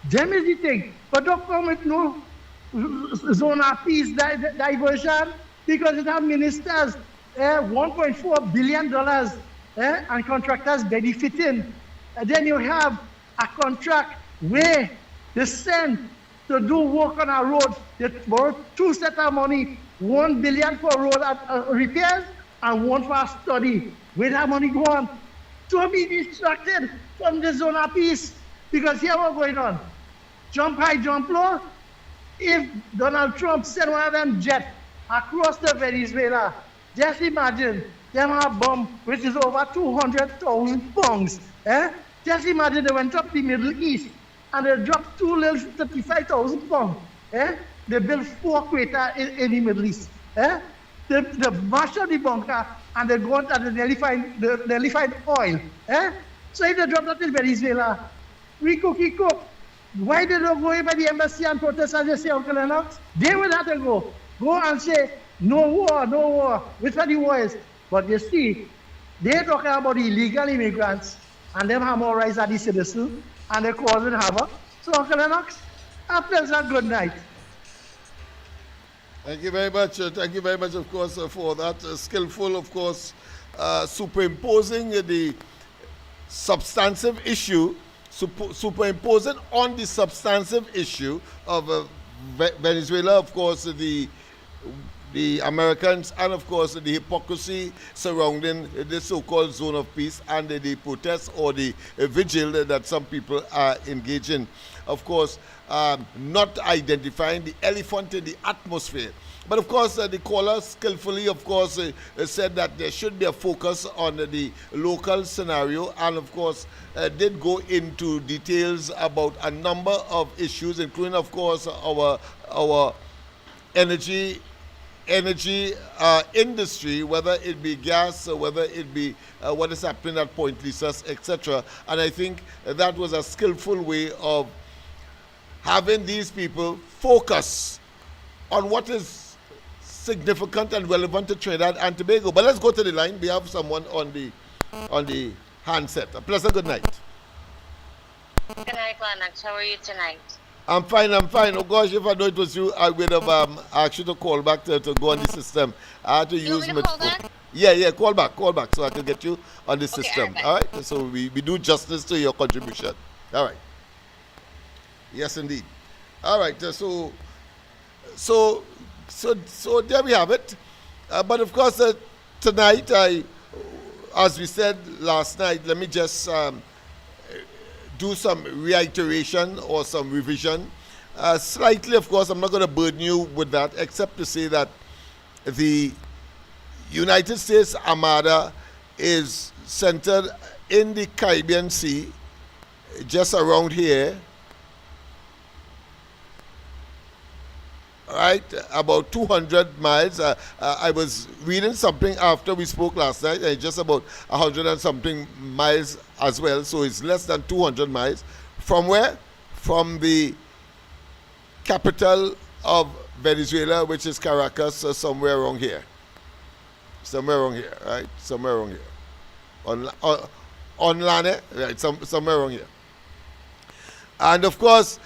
Them is the thing. But don't come with no zone of peace diversion because it have ministers, $1.4 billion and contractors benefiting. And then you have a contract where they send to do work on a road. They borrow two sets of money, $1 billion for road repairs and one for a study. Where that money go on? To be distracted from the zone of peace. Because here what's going on. Jump high, jump low. If Donald Trump sent one of them jets across the Venezuela, just imagine them have a bomb which is over 200,000 pounds. Just imagine they went up the Middle East and they dropped two little 35,000 pounds. They built 4 craters in the Middle East. They mash up the bunker and they go and they find oil. So if they drop that in Venezuela, we cook. Why they don't go by the embassy and protest as they say, Uncle Lennox? They will have to go. Go and say, no war. Which one the war is? But you see, they're talking about illegal immigrants and them have more rights than the citizens and they're causing havoc. So Uncle Lennox, a pleasant good night. Thank you very much. Thank you very much, of course, for that. Skillful, of course, superimposing the substantive issue, superimposing on the substantive issue of Venezuela, of course, the Americans, and of course the hypocrisy surrounding the so-called zone of peace and the protest or the vigil that some people are engaging. Of course, not identifying the elephant in the atmosphere. But of course, the caller skillfully, of course, said that there should be a focus on the local scenario, and of course, did go into details about a number of issues, including, of course, our energy industry, whether it be gas, or whether it be what is happening at Point Lisas, etc. And I think that was a skillful way of having these people focus on what is significant and relevant to Trinidad and Tobago. But let's go to the line. We have someone on the handset. A pleasant good night. Good night, Lennox. How are you tonight? I'm fine. Oh gosh, if I know it was you, I would have asked you to call back to go on the system. I had to use my phone. Yeah, call back so I can get you on the system. All right? So we do justice to your contribution. All right. Yes, indeed. All right. So so there we have it. But of course, tonight, as we said last night, let me just do some reiteration or some revision. Slightly, of course, I'm not going to burden you with that, except to say that the United States Armada is centered in the Caribbean Sea, just around here, right, about 200 miles. I was reading something after we spoke last night, and it's just about 100 and something miles as well, so it's less than 200 miles. From where? From the capital of Venezuela, which is Caracas, somewhere around here. Somewhere around here, right? Somewhere around here. On land, right? Somewhere around here. And of course,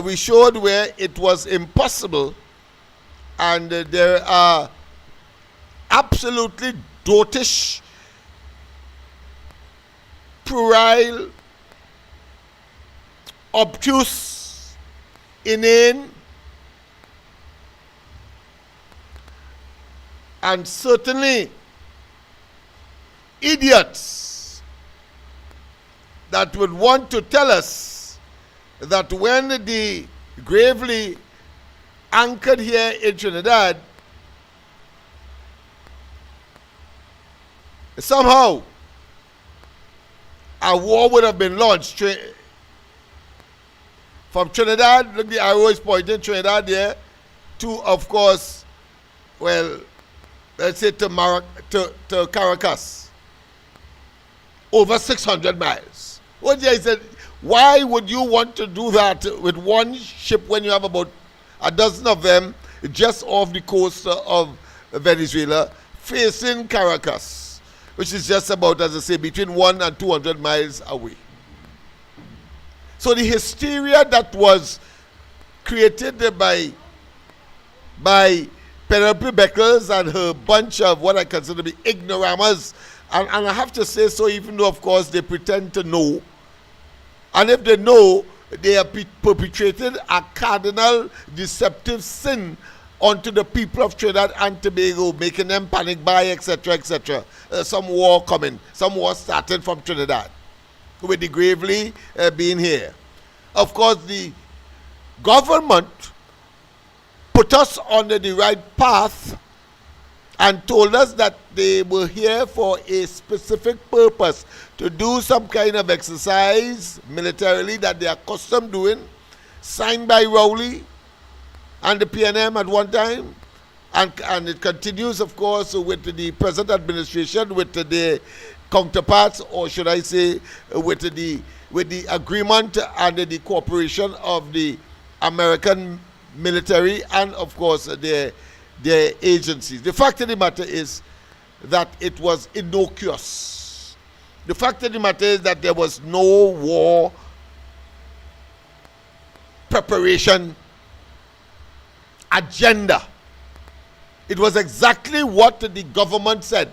we showed where it was impossible, and there are absolutely dotish, puerile, obtuse, inane, and certainly idiots that would want to tell us that when the Gravely anchored here in Trinidad, somehow a war would have been launched from Trinidad. Look, the arrow is pointing Trinidad there to, of course, well, let's say to Caracas, over 600 miles. What I said, why would you want to do that with one ship when you have about a dozen of them just off the coast of Venezuela facing Caracas, which is just about, as I say, between 100 and 200 miles away? So the hysteria that was created by Penelope Beckles and her bunch of what I consider to be ignoramus, and I have to say so, even though, of course, they pretend to know. And if they know, they have perpetrated a cardinal deceptive sin onto the people of Trinidad and Tobago, making them panic buy, etc., etc. Some war coming, some war started from Trinidad, with the Gravely being here. Of course, the government put us on the right path and told us that they were here for a specific purpose, to do some kind of exercise militarily that they are accustomed doing, signed by Rowley and the PNM at one time, and it continues, of course, with the present administration, with the counterparts, or should I say, with the agreement and the cooperation of the American military and, of course, their agencies. The fact of the matter is that it was innocuous. The fact of the matter is that there was no war preparation agenda. It was exactly what the government said.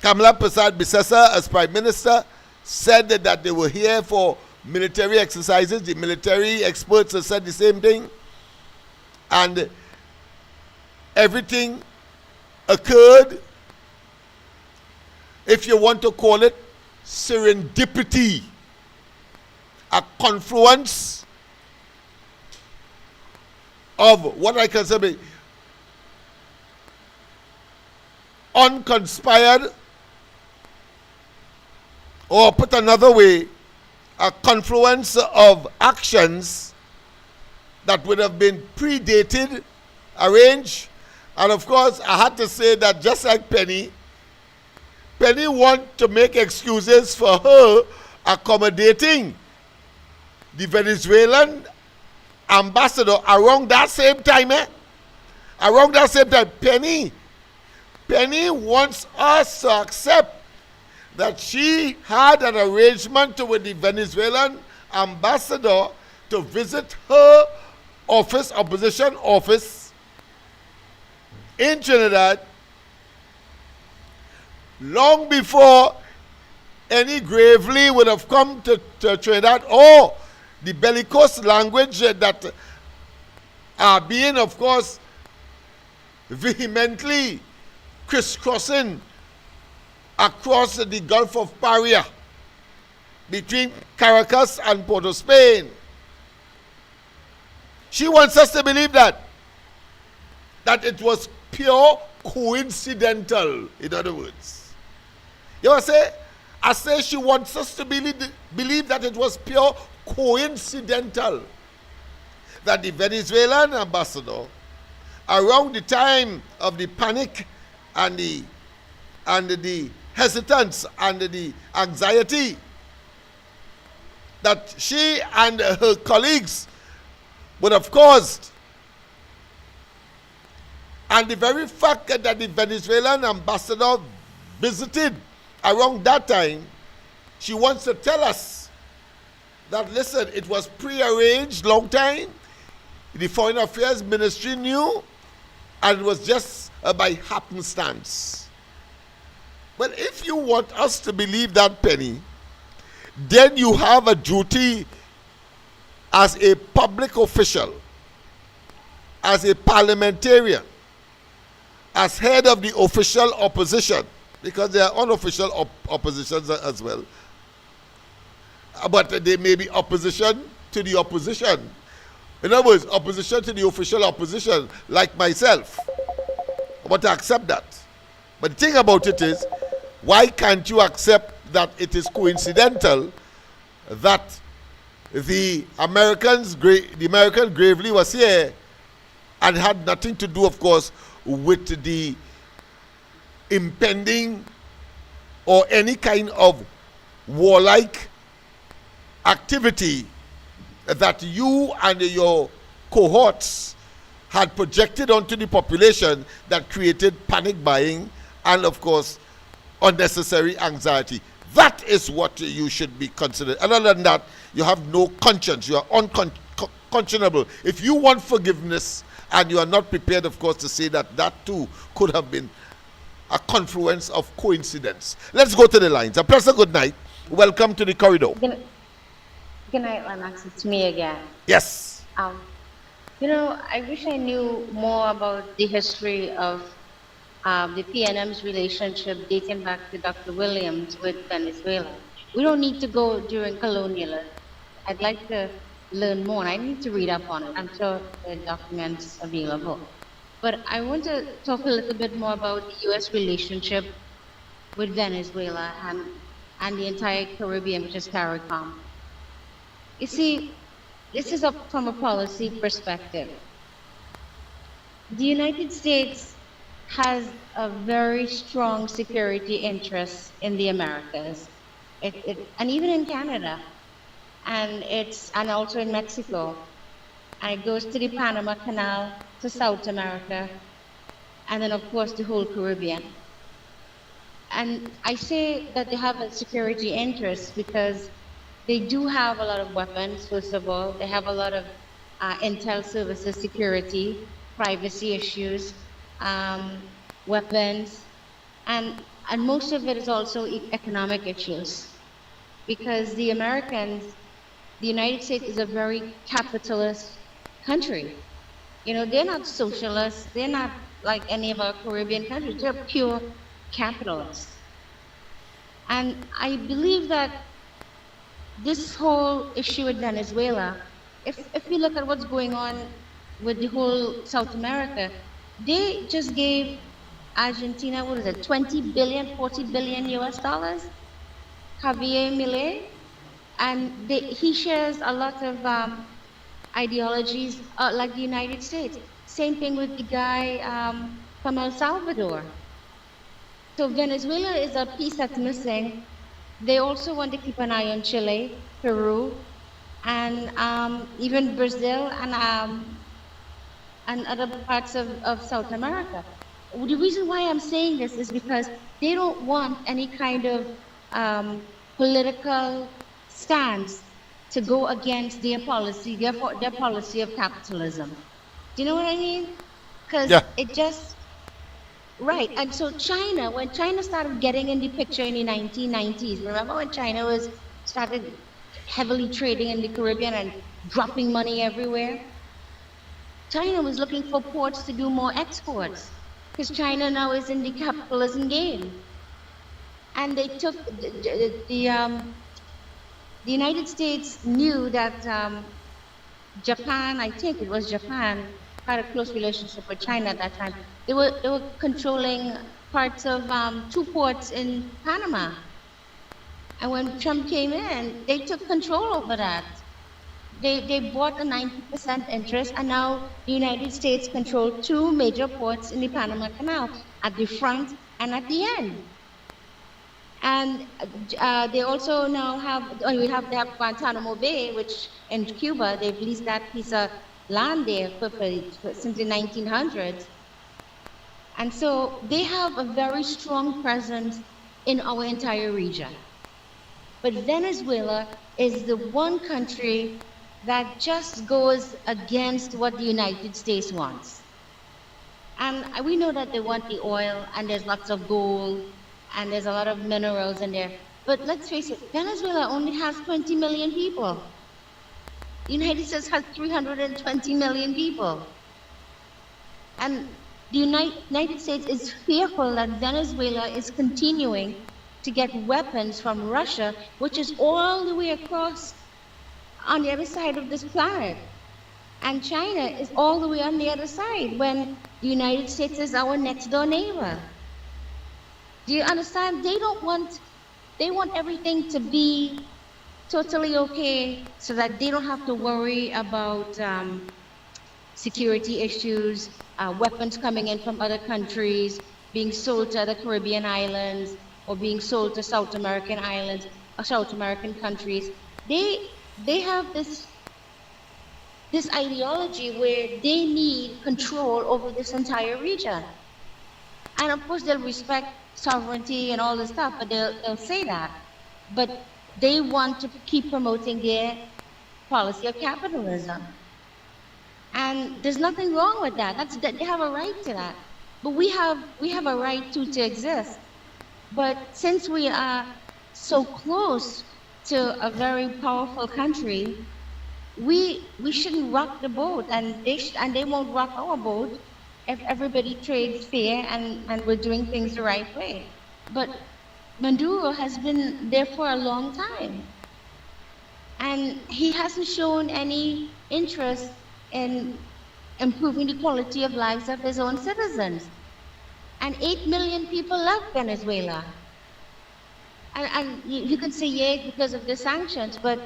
Kamala Prasad Bisesa, as Prime Minister, said that they were here for military exercises. The military experts have said the same thing. And everything occurred, if you want to call it, serendipity, a confluence of what I consider unconspired, or put another way, a confluence of actions that would have been predated, arranged. And of course, I had to say that just like Penny want to make excuses for her accommodating the Venezuelan ambassador around that same time. Around that same time, Penny wants us to accept that she had an arrangement with the Venezuelan ambassador to visit her office, opposition office in Trinidad, long before any Gravely would have come to Trinidad, or the bellicose language that are being, of course, vehemently crisscrossing across the Gulf of Paria between Caracas and Port of Spain. She wants us to believe that it was pure coincidental, in other words. You know what I say she wants us to believe that it was pure coincidental that the Venezuelan ambassador, around the time of the panic and the hesitance and the anxiety, that she and her colleagues would have caused, and the very fact that the Venezuelan ambassador visited around that time, she wants to tell us that, listen, it was prearranged long time. The Foreign Affairs Ministry knew, and it was just by happenstance. But if you want us to believe that, Penny, then you have a duty as a public official, as a parliamentarian, as head of the official opposition, because there are unofficial oppositions as well. But they may be opposition to the opposition. In other words, opposition to the official opposition, like myself. I want to accept that. But the thing about it is, why can't you accept that it is coincidental that the American gravely was here and had nothing to do, of course, with the impending or any kind of warlike activity that you and your cohorts had projected onto the population that created panic buying and, of course, unnecessary anxiety. That is what you should be considered. And other than that, you have no conscience. You are unconscionable. If you want forgiveness and you are not prepared, of course, to say that too could have been a confluence of coincidence. Let's go to the lines. A pleasant good night. Welcome to the corridor. Good night, Lennox. It's me again. Yes. I wish I knew more about the history of the PNM's relationship dating back to Dr. Williams with Venezuela. We don't need to go during colonialism. I'd like to learn more, and I need to read up on it. I'm sure the documents available. But I want to talk a little bit more about the U.S. relationship with Venezuela and the entire Caribbean, which is CARICOM. You see, this is from a policy perspective. The United States has a very strong security interest in the Americas, and even in Canada, and also in Mexico. And it goes to the Panama Canal, to South America, and then of course the whole Caribbean. And I say that they have a security interest because they do have a lot of weapons, first of all. They have a lot of intel services, security, privacy issues, weapons, and most of it is also economic issues. Because the United States is a very capitalist country. They're not socialists. They're not like any of our Caribbean countries. They're pure capitalists. And I believe that this whole issue with Venezuela, if we look at what's going on with the whole South America, they just gave Argentina, 20 billion, 40 billion US dollars? Javier Milei, and he shares a lot of ideologies like the United States. Same thing with the guy from El Salvador. So Venezuela is a piece that's missing. They also want to keep an eye on Chile, Peru, and even Brazil and other parts of South America. The reason why I'm saying this is because they don't want any kind of political stance to go against their policy of capitalism. Do you know what I mean? Because it just, right. And so China, when China started getting in the picture in the 1990s, remember when China started heavily trading in the Caribbean and dropping money everywhere? China was looking for ports to do more exports because China now is in the capitalism game. And they took the United States knew that Japan, I think it was Japan, had a close relationship with China at that time. They were controlling parts of two ports in Panama. And when Trump came in, they took control over that. They bought a 90% interest, and now the United States control two major ports in the Panama Canal, at the front and at the end. And they also now have, they have Guantanamo Bay, which in Cuba, they've leased that piece of land there since the 1900s. And so they have a very strong presence in our entire region. But Venezuela is the one country that just goes against what the United States wants. And we know that they want the oil, and there's lots of gold, and there's a lot of minerals in there. But let's face it, Venezuela only has 20 million people. The United States has 320 million people. And the United States is fearful that Venezuela is continuing to get weapons from Russia, which is all the way across on the other side of this planet. And China is all the way on the other side when the United States is our next door neighbor. Do you understand? They want everything to be totally okay so that they don't have to worry about security issues, weapons coming in from other countries, being sold to other Caribbean islands, or being sold to South American islands or South American countries. They have this ideology where they need control over this entire region. And of course they'll respect sovereignty and all this stuff, but they'll say that. But they want to keep promoting their policy of capitalism. And there's nothing wrong with that. They have a right to that. But we have a right to exist. But since we are so close to a very powerful country, we shouldn't rock the boat, and they won't rock our boat if everybody trades fair and we're doing things the right way. But Maduro has been there for a long time, and he hasn't shown any interest in improving the quality of lives of his own citizens. And 8 million people left Venezuela. And you could say, yeah, because of the sanctions, but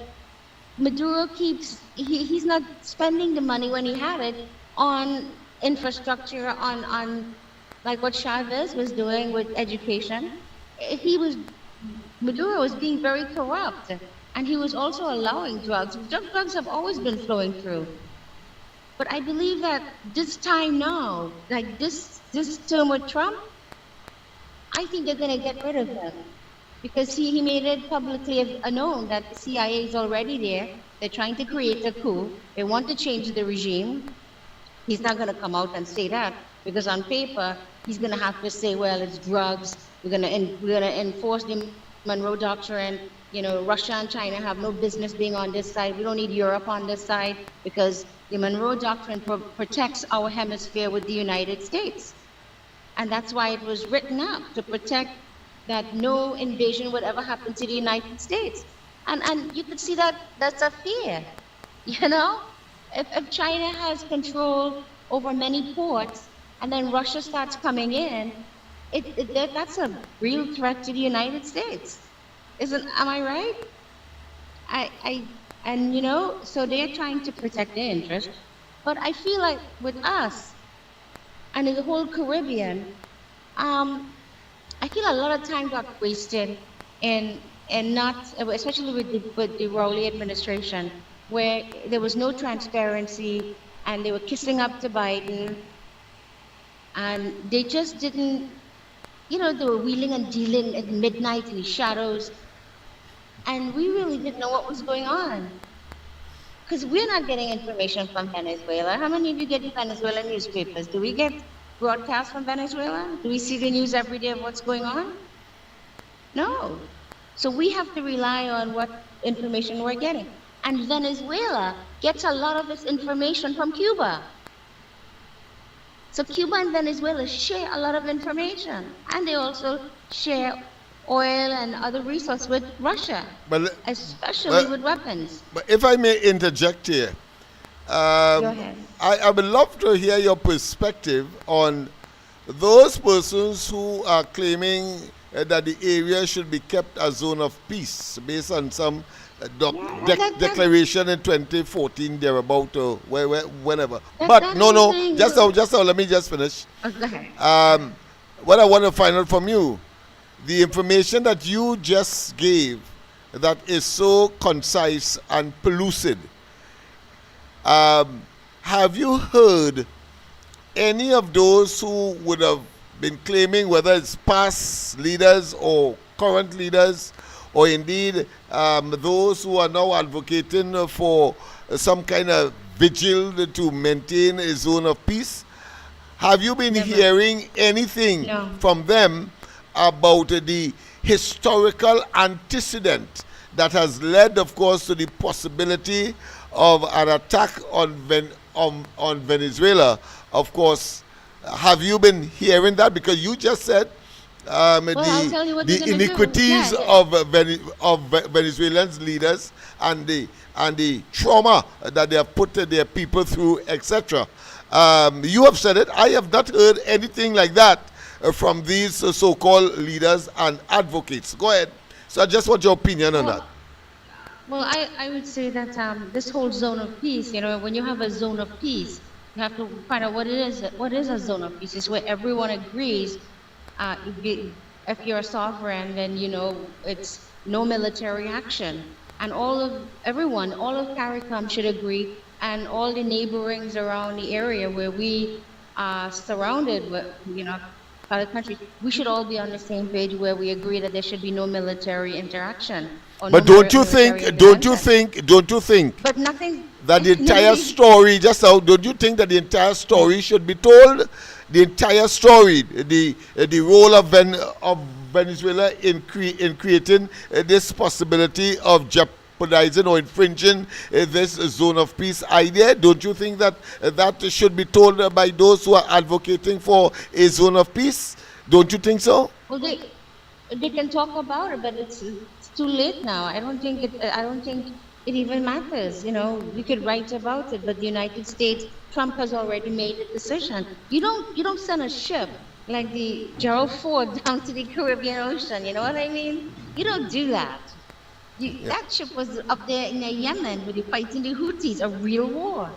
Maduro he's not spending the money when he had it on infrastructure, on like what Chavez was doing with education. Maduro was being very corrupt, and he was also allowing drugs. Drugs have always been flowing through. But I believe that this time now, like this term with Trump, I think they're going to get rid of him. Because he made it publicly known that the CIA is already there. They're trying to create a coup. They want to change the regime. He's not going to come out and say that, because on paper, he's going to have to say, well, it's drugs. We're going to enforce the Monroe Doctrine. You know, Russia and China have no business being on this side. We don't need Europe on this side, because the Monroe Doctrine protects our hemisphere with the United States. And that's why it was written up, to protect that no invasion would ever happen to the United States. And you could see that that's a fear, you know? If China has control over many ports and then Russia starts coming in, that's a real threat to the United States. Am I right? And you know, so they're trying to protect their interests. But I feel like with us and in the whole Caribbean, I feel a lot of time got wasted in not, especially with the Rowley administration, where there was no transparency and they were kissing up to Biden, and they just didn't, you know, they were wheeling and dealing at midnight in the shadows, and we really didn't know what was going on. Because we're not getting information from Venezuela. How many of you get Venezuelan newspapers? Do we get broadcasts from Venezuela? Do we see the news every day of what's going on? No. So we have to rely on what information we're getting. And Venezuela gets a lot of its information from Cuba. So Cuba and Venezuela share a lot of information, and they also share oil and other resources with Russia, But, especially but, with weapons. but if I may interject here, Go um, ahead. I would love to hear your perspective on those persons who are claiming that the area should be kept a zone of peace based on some Yeah, declaration in 2014 thereabout or whenever. that, But that no, whole no, thing. just now, let me just finish. Go ahead. What I want to find out from you, the information that you just gave that is so concise and pellucid, have you heard any of those who would have been claiming, whether it's past leaders or current leaders, or indeed those who are now advocating for some kind of vigil to maintain a zone of peace? Have you been Never. hearing anything No. from them about the historical antecedent that has led, of course, to the possibility of an attack on on Venezuela? Of course, have you been hearing that? Because you just said I'll tell you what they're the gonna do. iniquities Yeah, of Venezuelan leaders and the trauma that they have put their people through, etc. You have said it. I have not heard anything like that from these so-called leaders and advocates. Go ahead. So I just want your opinion on that. Well, I would say that this whole zone of peace, when you have a zone of peace, you have to find out what it is. What is a zone of peace? It's where everyone agrees. If you're a sovereign, then it's no military action, and all of CARICOM should agree, and all the neighborings around the area where we are surrounded with, other countries, we should all be on the same page where we agree that there should be no military interaction. Or But no don't you military think? Don't you think But nothing. that the entire story, just now, don't you think that the entire story should be told? The entire story, the role of Venezuela in creating this possibility of jeopardizing or infringing this zone of peace idea. Don't you think that that should be told by those who are advocating for a zone of peace? Don't you think so? Well, they can talk about it, but it's too late now. I don't think it even matters. We could write about it, but the United States, Trump has already made a decision. You don't send a ship like the Gerald Ford down to the Caribbean Ocean. You know what I mean? You don't do that. That ship was up there in Yemen where they're fighting the Houthis, a real war.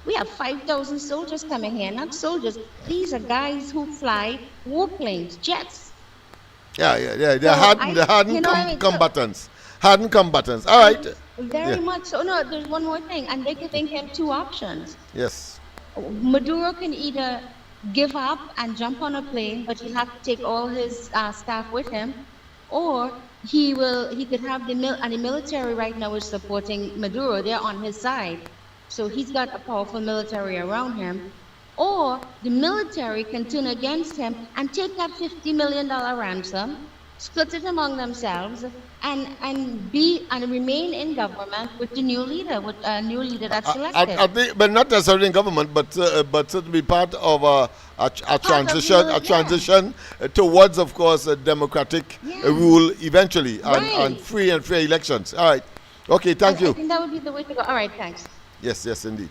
We have 5,000 soldiers coming here, not soldiers. These are guys who fly warplanes, jets. Yeah. They So hardened combatants. Hardened combatants. All right. Very much so. No, there's one more thing, and they're giving him two options. Yes. Maduro can either give up and jump on a plane, but he'll have to take all his staff with him, or he could have the military right now is supporting Maduro. They're on his side, so he's got a powerful military around him. Or the military can turn against him and take that $50 million ransom, split it among themselves, and remain in government with the new leader, with a new leader that's selected. I think, but not necessarily in government, but to be part of a transition towards, of course, a democratic rule eventually, and free and fair elections. All right. Okay. Thank you. I think that would be the way to go. All right. Thanks. Yes, indeed.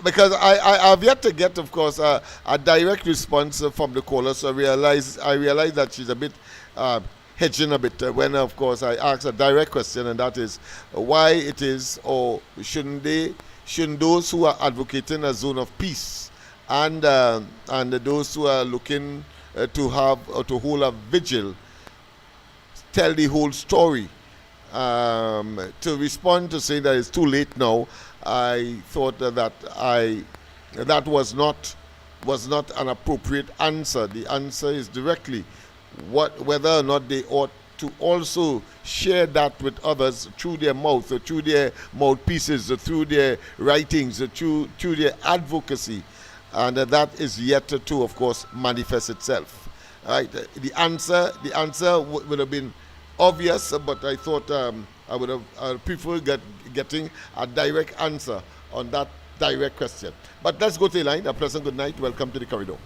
Because I have yet to get, of course, a direct response from the caller. So I realize that she's a bit hedging a bit when, of course, I ask a direct question, and that is why it is, or shouldn't those who are advocating a zone of peace and those who are looking to have or to hold a vigil tell the whole story? To respond to say that it's too late now, I thought that was not an appropriate answer. The answer is directly whether or not they ought to also share that with others through their mouth, or through their mouthpieces, or through their writings, or through their advocacy, and that is yet to, of course, manifest itself. Right? The answer would have been obvious, but I thought I would prefer getting a direct answer on that direct question. But let's go to the line. A pleasant good night. Welcome to the corridor.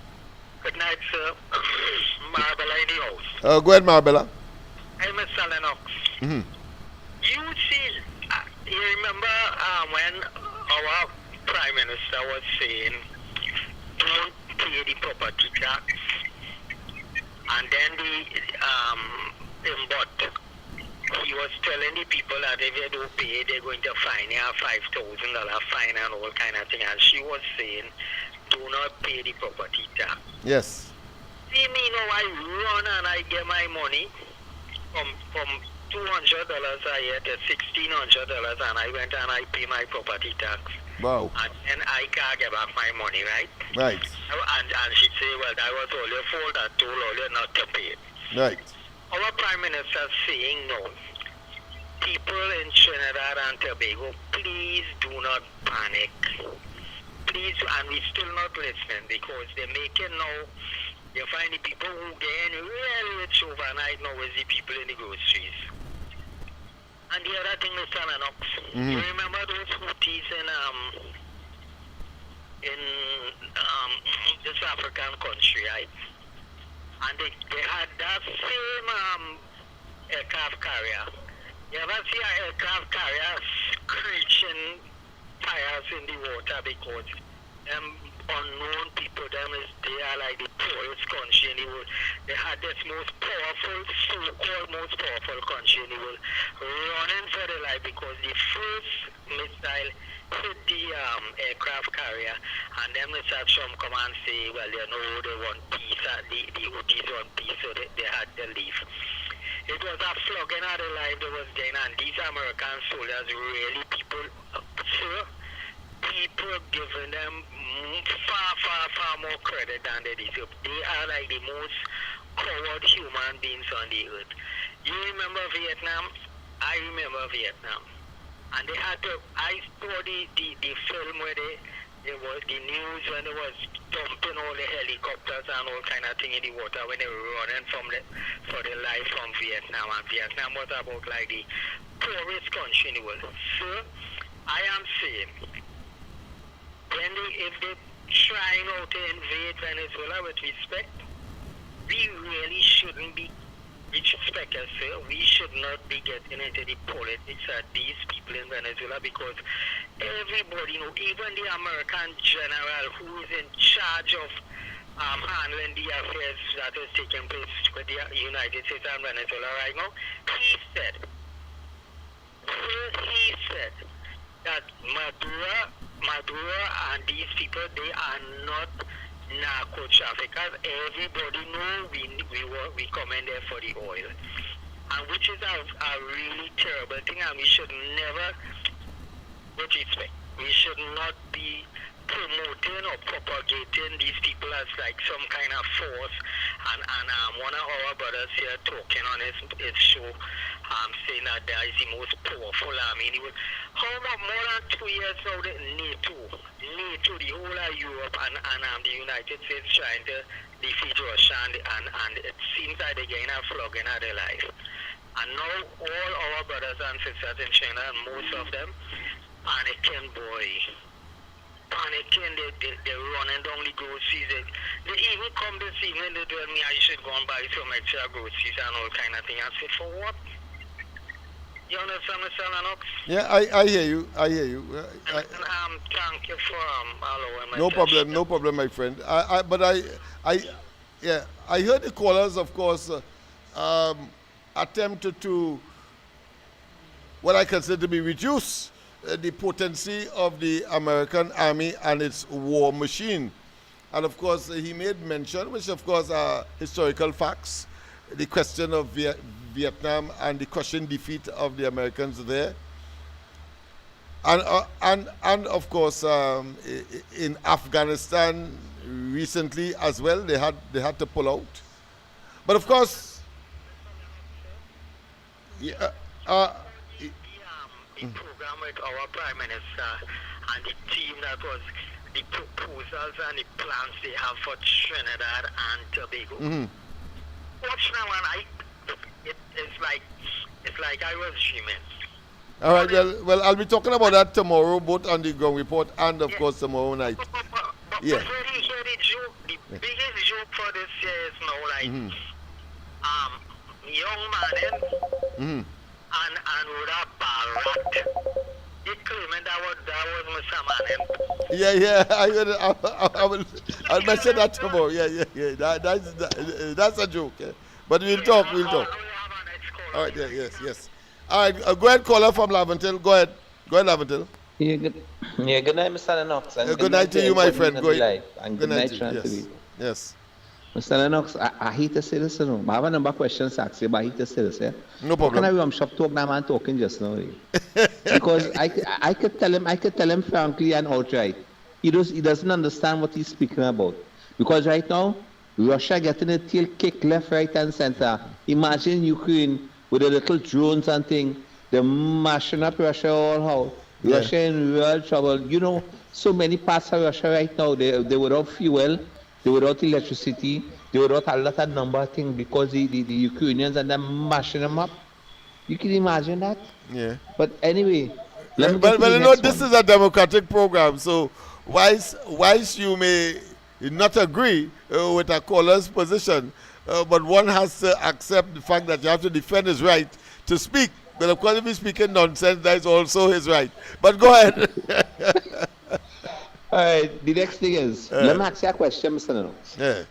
Good night, sir. Marbella in the house. Go ahead, Marbella. Hey, Mr. Lennox. Mm-hmm. You see, you remember when our Prime Minister was saying, don't pay the property tax, and then but he was telling the people that if you don't pay, they're going to fine you a $5,000 fine and all kind of thing, and she was saying, do not pay the property tax. Yes. See me now, I run and I get my money from $200 a year to $1,600, and I went and I pay my property tax. Wow. And then I can't get back my money, right? Right. And she say, well, that was all your fault. I told all you not to pay it. Right. Our Prime Minister saying no. People in Trinidad and Tobago, please do not panic. Please, and we're still not listening because they're making now. You find the people who get really rich overnight now is the people in the groceries. And the other thing, Mr. Lennox, you remember those Houthis in this African country, right? And they had that same aircraft carrier. You ever see an aircraft carrier screeching tires in the water because unknown people, they are like the poorest country in the world. They had this most powerful, so-called most powerful country in the world running for their life because the first missile hit the aircraft carrier, and them missiles from come and say, well, they want peace, the Houthis want peace, so they had to leave. It was a flogging of the life they was getting, and these American soldiers really people giving them far more credit than they deserve. They are like the most coward human beings on the earth. You remember Vietnam? I remember Vietnam. And they had to, I saw the film where there was the news when they was dumping all the helicopters and all kind of thing in the water when they were running for their life from Vietnam. And Vietnam was about like the poorest country in the world. So I am saying, if they try now to invade Venezuela with respect, we really shouldn't be disrespectful, sir. We should not be getting into the politics of these people in Venezuela because everybody know, even the American general who is in charge of handling the affairs that is taking place with the United States and Venezuela right now, he said that Maduro and these people, they are not narco traffickers. Everybody know we come in there for the oil, and which is a really terrible thing, and we should never, with respect, we should not be promoting or propagating these people as like some kind of force. And one of our brothers here talking on his show, saying that there is the most powerful army in the world. How much more than 2 years now that NATO, the whole of Europe and the United States trying to defeat Russia, and it seems like they're getting a flogging of their life. And now all our brothers and sisters in China, and most of them, panicking, boy. Panicking, they're running down the groceries. They even come this evening, they tell me I should go and buy some extra groceries and all kind of thing. I said, for what? You understand, Mr. Lennox? Yeah, I hear you. Thank you for allowing me. No problem, my friend. I heard the callers, of course, attempted to what I consider to be reduce the potency of the American army and its war machine. And of course, he made mention, which of course are historical facts, the question of Vietnam and the crushing defeat of the Americans there. And of course, in Afghanistan recently as well, they had to pull out. But of course, the program with our Prime Minister and the team that was the proposals and the plans they have for Trinidad and Tobago. Watch now, and it's like I was dreaming. All right. Well, I'll be talking about that tomorrow, both on the ground report and, of course, tomorrow night. But Yeah. here the joke, the biggest joke for this year is now like young man Mm-hmm. and with a barat. He claiming that was Mr. Man. Yeah. I'll mention that tomorrow. Yeah. That's a joke. Yeah. But we'll talk. We have our next call. All right. Yes. All right. Go ahead, caller from Laventil. Go ahead, Laventil. Good night, Mr. Lennox. And Good night to you, my friend. Go ahead. And good night, to yes. Mr. Lennox, I hate to say this, I have a number of questions to ask you, but I hate to say this, yeah? No problem. Can I am shop talk now, man, talking just now, because I could tell him frankly and outright. He doesn't understand what he's speaking about. Because right now, Russia getting a tail kick left, right, and center. Imagine Ukraine with the little drones and thing, they're mashing up Russia all out. Yeah. Russia in real trouble. You know, so many parts of Russia right now, they without fuel, they without electricity, they without a lot of number of things because the Ukrainians and them mashing them up. You can imagine that? Yeah. But anyway, Well, you know, this is a democratic program, so whilst you may not agree with a caller's position, but one has to accept the fact that you have to defend his right to speak. But of course, if he's speaking nonsense, that is also his right. But go ahead. All right, the next thing is, let me ask you a question, Mr. Lennox. Yeah.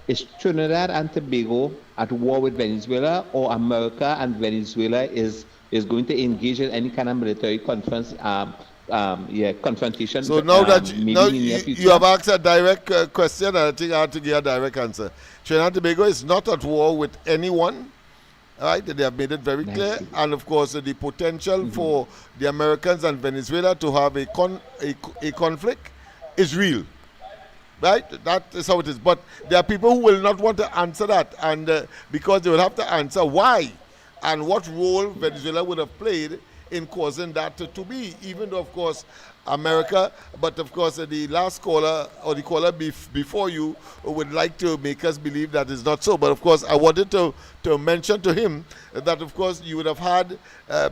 Is Trinidad and Tobago at war with Venezuela, or America and Venezuela is going to engage in any kind of military confrontation? So now that you have asked a direct question, and I think I have to give a direct answer. Trinidad and Tobago is not at war with anyone. Right, they have made it very clear, and of course the potential for the Americans and Venezuela to have a conflict is real. Right, that is how it is. But there are people who will not want to answer that, and because they will have to answer why and what role Venezuela would have played in causing that to be, even though of course America, but of course the last caller or the caller before you would like to make us believe that is not so. But of course I wanted to mention to him that of course you would have had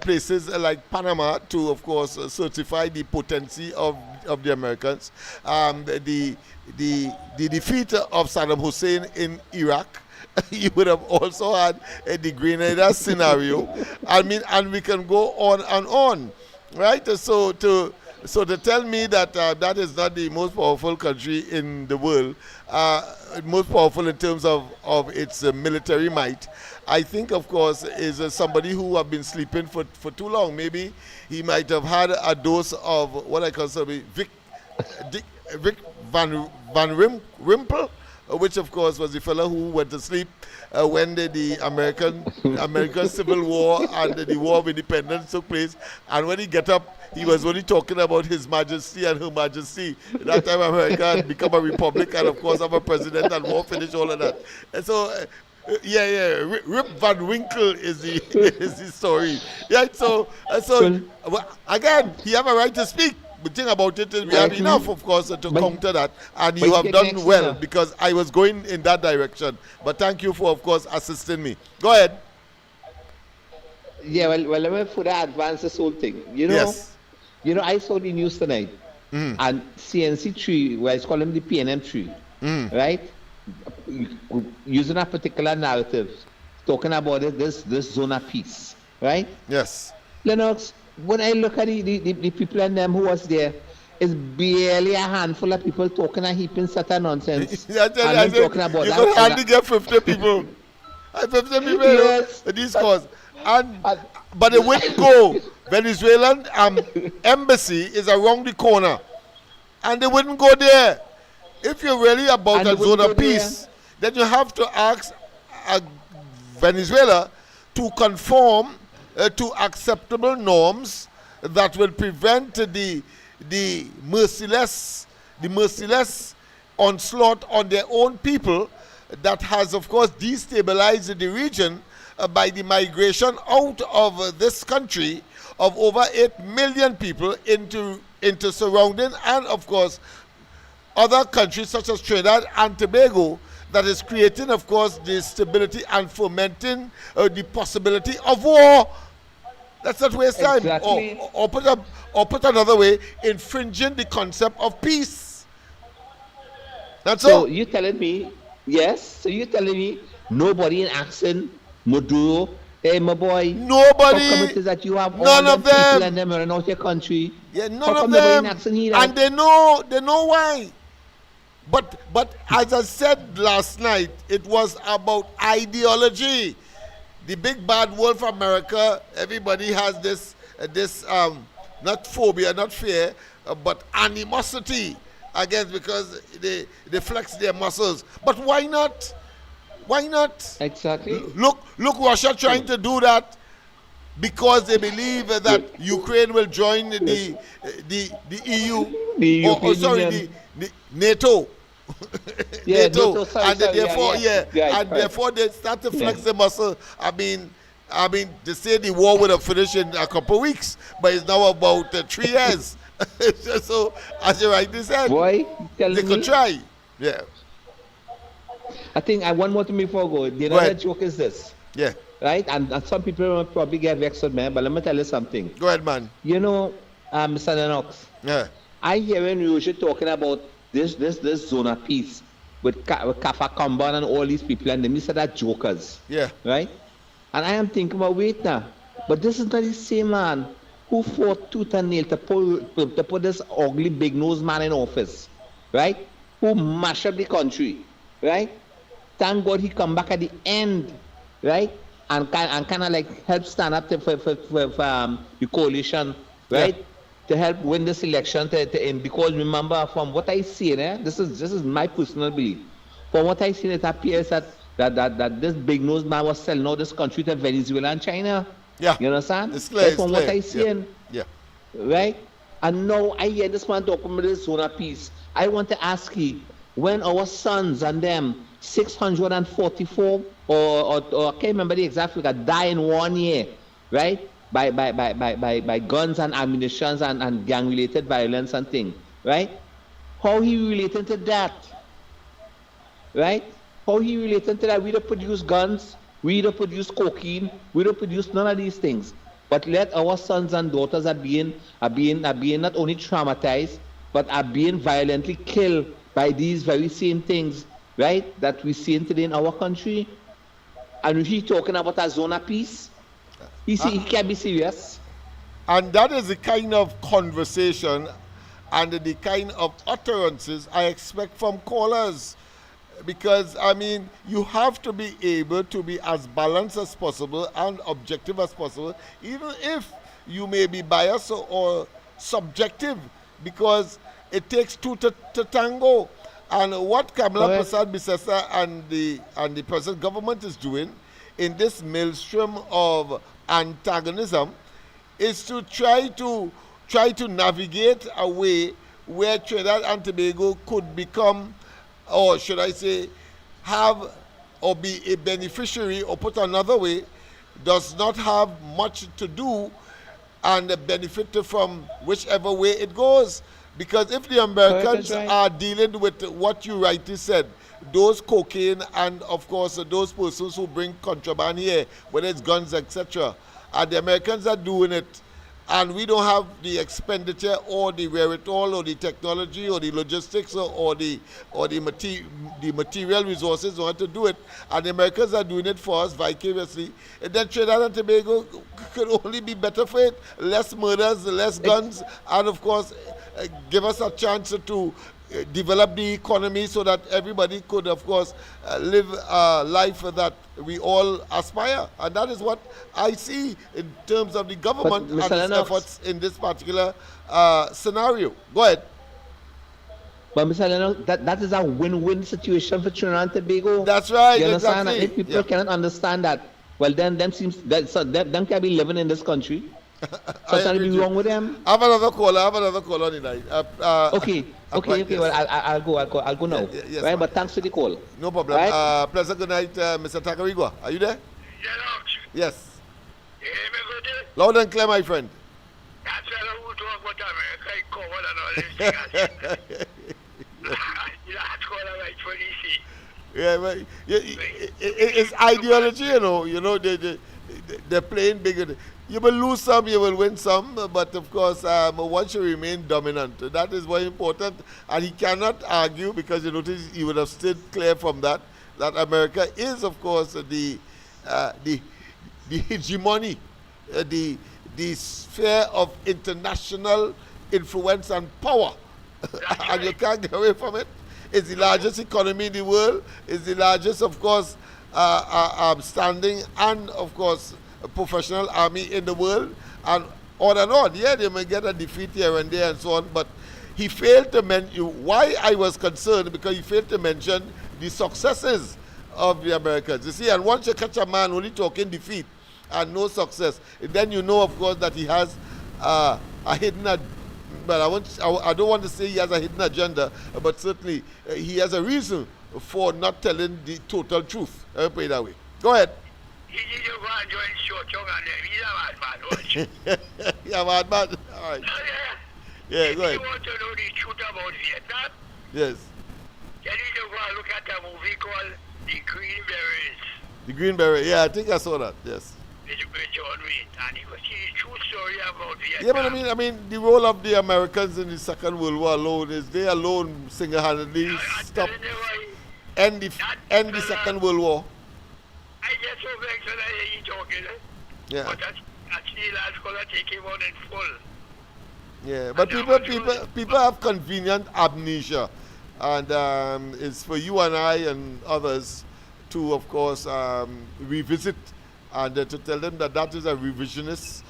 places like Panama to of course certify the potency of the Americans. The defeat of Saddam Hussein in Iraq. You would have also had the Grenada scenario. I mean, and we can go on and on, right? So to tell me that that is not the most powerful country in the world, most powerful in terms of its military might, I think, of course, is somebody who have been sleeping for too long. Maybe he might have had a dose of what I consider Vic Van Rimpel, which of course was the fellow who went to sleep when the American Civil War and the War of Independence took place, and when he get up, he was only talking about His Majesty and Her Majesty. That time America had become a republic, and of course have a president and war finished all of that. And so Rip Van Winkle is the story. Yeah, so again, he have a right to speak. The thing about it is we have enough, of course, to counter that, and you have done well because I was going in that direction. But thank you for, of course, assisting me. Go ahead. Yeah, well, let me further advance this whole thing. Yes. I saw the news tonight, and CNC tree, where it's calling the PNM tree, right? Using a particular narrative, talking about this zone of peace, right? Yes. Lennox, when I look at the people and them who was there, it's barely a handful of people talking a heaping set of nonsense. Talking about you could hardly get 50 people. 50 people, yes. These cause. But they wouldn't go. Venezuelan embassy is around the corner. And they wouldn't go there. If you're really about a zone of peace, then you have to ask Venezuela to conform to acceptable norms that will prevent the merciless onslaught on their own people that has, of course, destabilized the region by the migration out of this country of over 8 million people into surrounding and, of course, other countries such as Trinidad and Tobago that is creating, of course, the stability and fomenting the possibility of war. Let's not waste time. Exactly. Or put another way, infringing the concept of peace. That's So all. you telling me, yes? So you telling me nobody in action, Maduro, hey my boy, how come it Nobody, is that you have all none them of people and them. them running out your country? Yeah, How none of come nobody in them. action here? And they know why. But as I said last night, it was about ideology. The big bad wolf America, everybody has this not phobia, not fear, but animosity against, because they flex their muscles. But why not? Why not? Exactly. Look, Russia trying to do that because they believe that Ukraine will join the EU, The or European sorry, Union. the NATO. Yeah, NATO, NATO, sorry, and sorry, therefore, yeah, and right. therefore they start to flex Yeah. the muscle. I mean, they say the war would have finished in a couple of weeks, but it's now about 3 years. So, as you rightly said, Boy, you they telling could me? try. Yeah, I think I one more thing before I go. The Go other ahead. joke is this, yeah. right? And some people will probably get vexed with me, but let me tell you something. Go ahead, man. You know, Mr. Lennox, Yeah, I hearing you usually talking about this zone of peace with Kafa Kamban and all these people, and they said that jokers, yeah, right? And I am thinking about, wait now, but this is not the same man who fought tooth and nail to put this ugly big nose man in office, right? Who mash up the country, right? Thank God he come back at the end, right? And kind of like help stand up for the coalition, right? Yeah. To help win this election to end. Because remember, from what I see, this is my personal belief. From what I see, it appears that this big nose man was selling out this country to Venezuela and China. yeah. You understand? It's clear. Right, It's from clear. what I see, Yeah. right? And now I hear this man talking about this zone of peace. I want to ask you, when our sons and them 644 or I can't remember the exact figure, die in 1 year, right? By guns and ammunitions and gang related violence and things, right? How he related to that? Right? How he related to that? We don't produce guns, we don't produce cocaine, we don't produce none of these things. But let our sons and daughters are being not only traumatized, but are being violently killed by these very same things, right? That we see today in our country. And he talking about a zone of peace. He can't be serious. And that is the kind of conversation and the kind of utterances I expect from callers. Because, I mean, you have to be able to be as balanced as possible and objective as possible, even if you may be biased or subjective, because it takes two to tango. And what Kamala Correct. Prasad Bisesa and the present government is doing in this maelstrom of antagonism is to try to navigate a way where Trinidad and Tobago could become, or should I say, have or be a beneficiary, or put another way, does not have much to do and benefit from whichever way it goes. Because if the Americans right. are dealing with what you rightly said, those cocaine and of course those persons who bring contraband here, whether it's guns, etc., and the Americans are doing it, and we don't have the expenditure or the wherewithal or the technology or the logistics or the material resources in order to do it, and the Americans are doing it for us vicariously, and then Trinidad and Tobago could only be better for it. Less murders, less guns, and of course give us a chance to develop the economy so that everybody could, of course, live a life that we all aspire. And that is what I see in terms of the government Mr. and its Lennox, efforts in this particular scenario. Go ahead. But Mr. Lennox, that is a win-win situation for Trinidad and Tobago. That's right, You understand? exactly. And if people Yeah. cannot understand that, well then them can be living in this country. Something agree be with wrong you. with them. I have another caller on the line. Okay. Yes. Well, I'll go now. Yes, right, ma'am. but thanks for the call. No problem. Right? Pleasant good night, Mr. Takarigwa. Are you there? Lennox, Yes. you hear me good? Loud and clear, my friend. That's why who talk about America in covered and all this thing. That's called a right policy. Yeah, but it's ideology, they're playing bigger. You will lose some, you will win some, but of course, one should remain dominant. That is very important, and he cannot argue because you notice he would have stayed clear from that America is, of course, the hegemony, the sphere of international influence and power, and you can't get away from it. It's the largest economy in the world. It's the largest, of course, standing and, of course, a professional army in the world, and on and on. Yeah, they may get a defeat here and there and so on, but he failed to mention, why I was concerned, because he failed to mention the successes of the Americans. You see, and once you catch a man only talking defeat and no success, then you know, of course, that he has a hidden, well, I don't want to say he has a hidden agenda, but certainly he has a reason for not telling the total truth. I'll put it that way. Go ahead. He need to go and join short tongue and them. He's a madman, watch. Yeah, madman. All right. Yeah, go ahead. If you want to know the truth about Vietnam, Yes. you need to go and look at a movie called The Green Berets. The Green Beret. Yeah, I think I saw that. Yes. With John Wayne. And you will see the true story about Vietnam. Yeah, but I mean, the role of the Americans in the Second World War alone is they alone single-handedly I'm stop telling you why. end the Second World War. I get so vexed when I hear you talking. Yeah. But actually, last call I take him on in full. Yeah, but people have convenient amnesia, and it's for you and I and others to, of course, revisit and to tell them that is a revisionist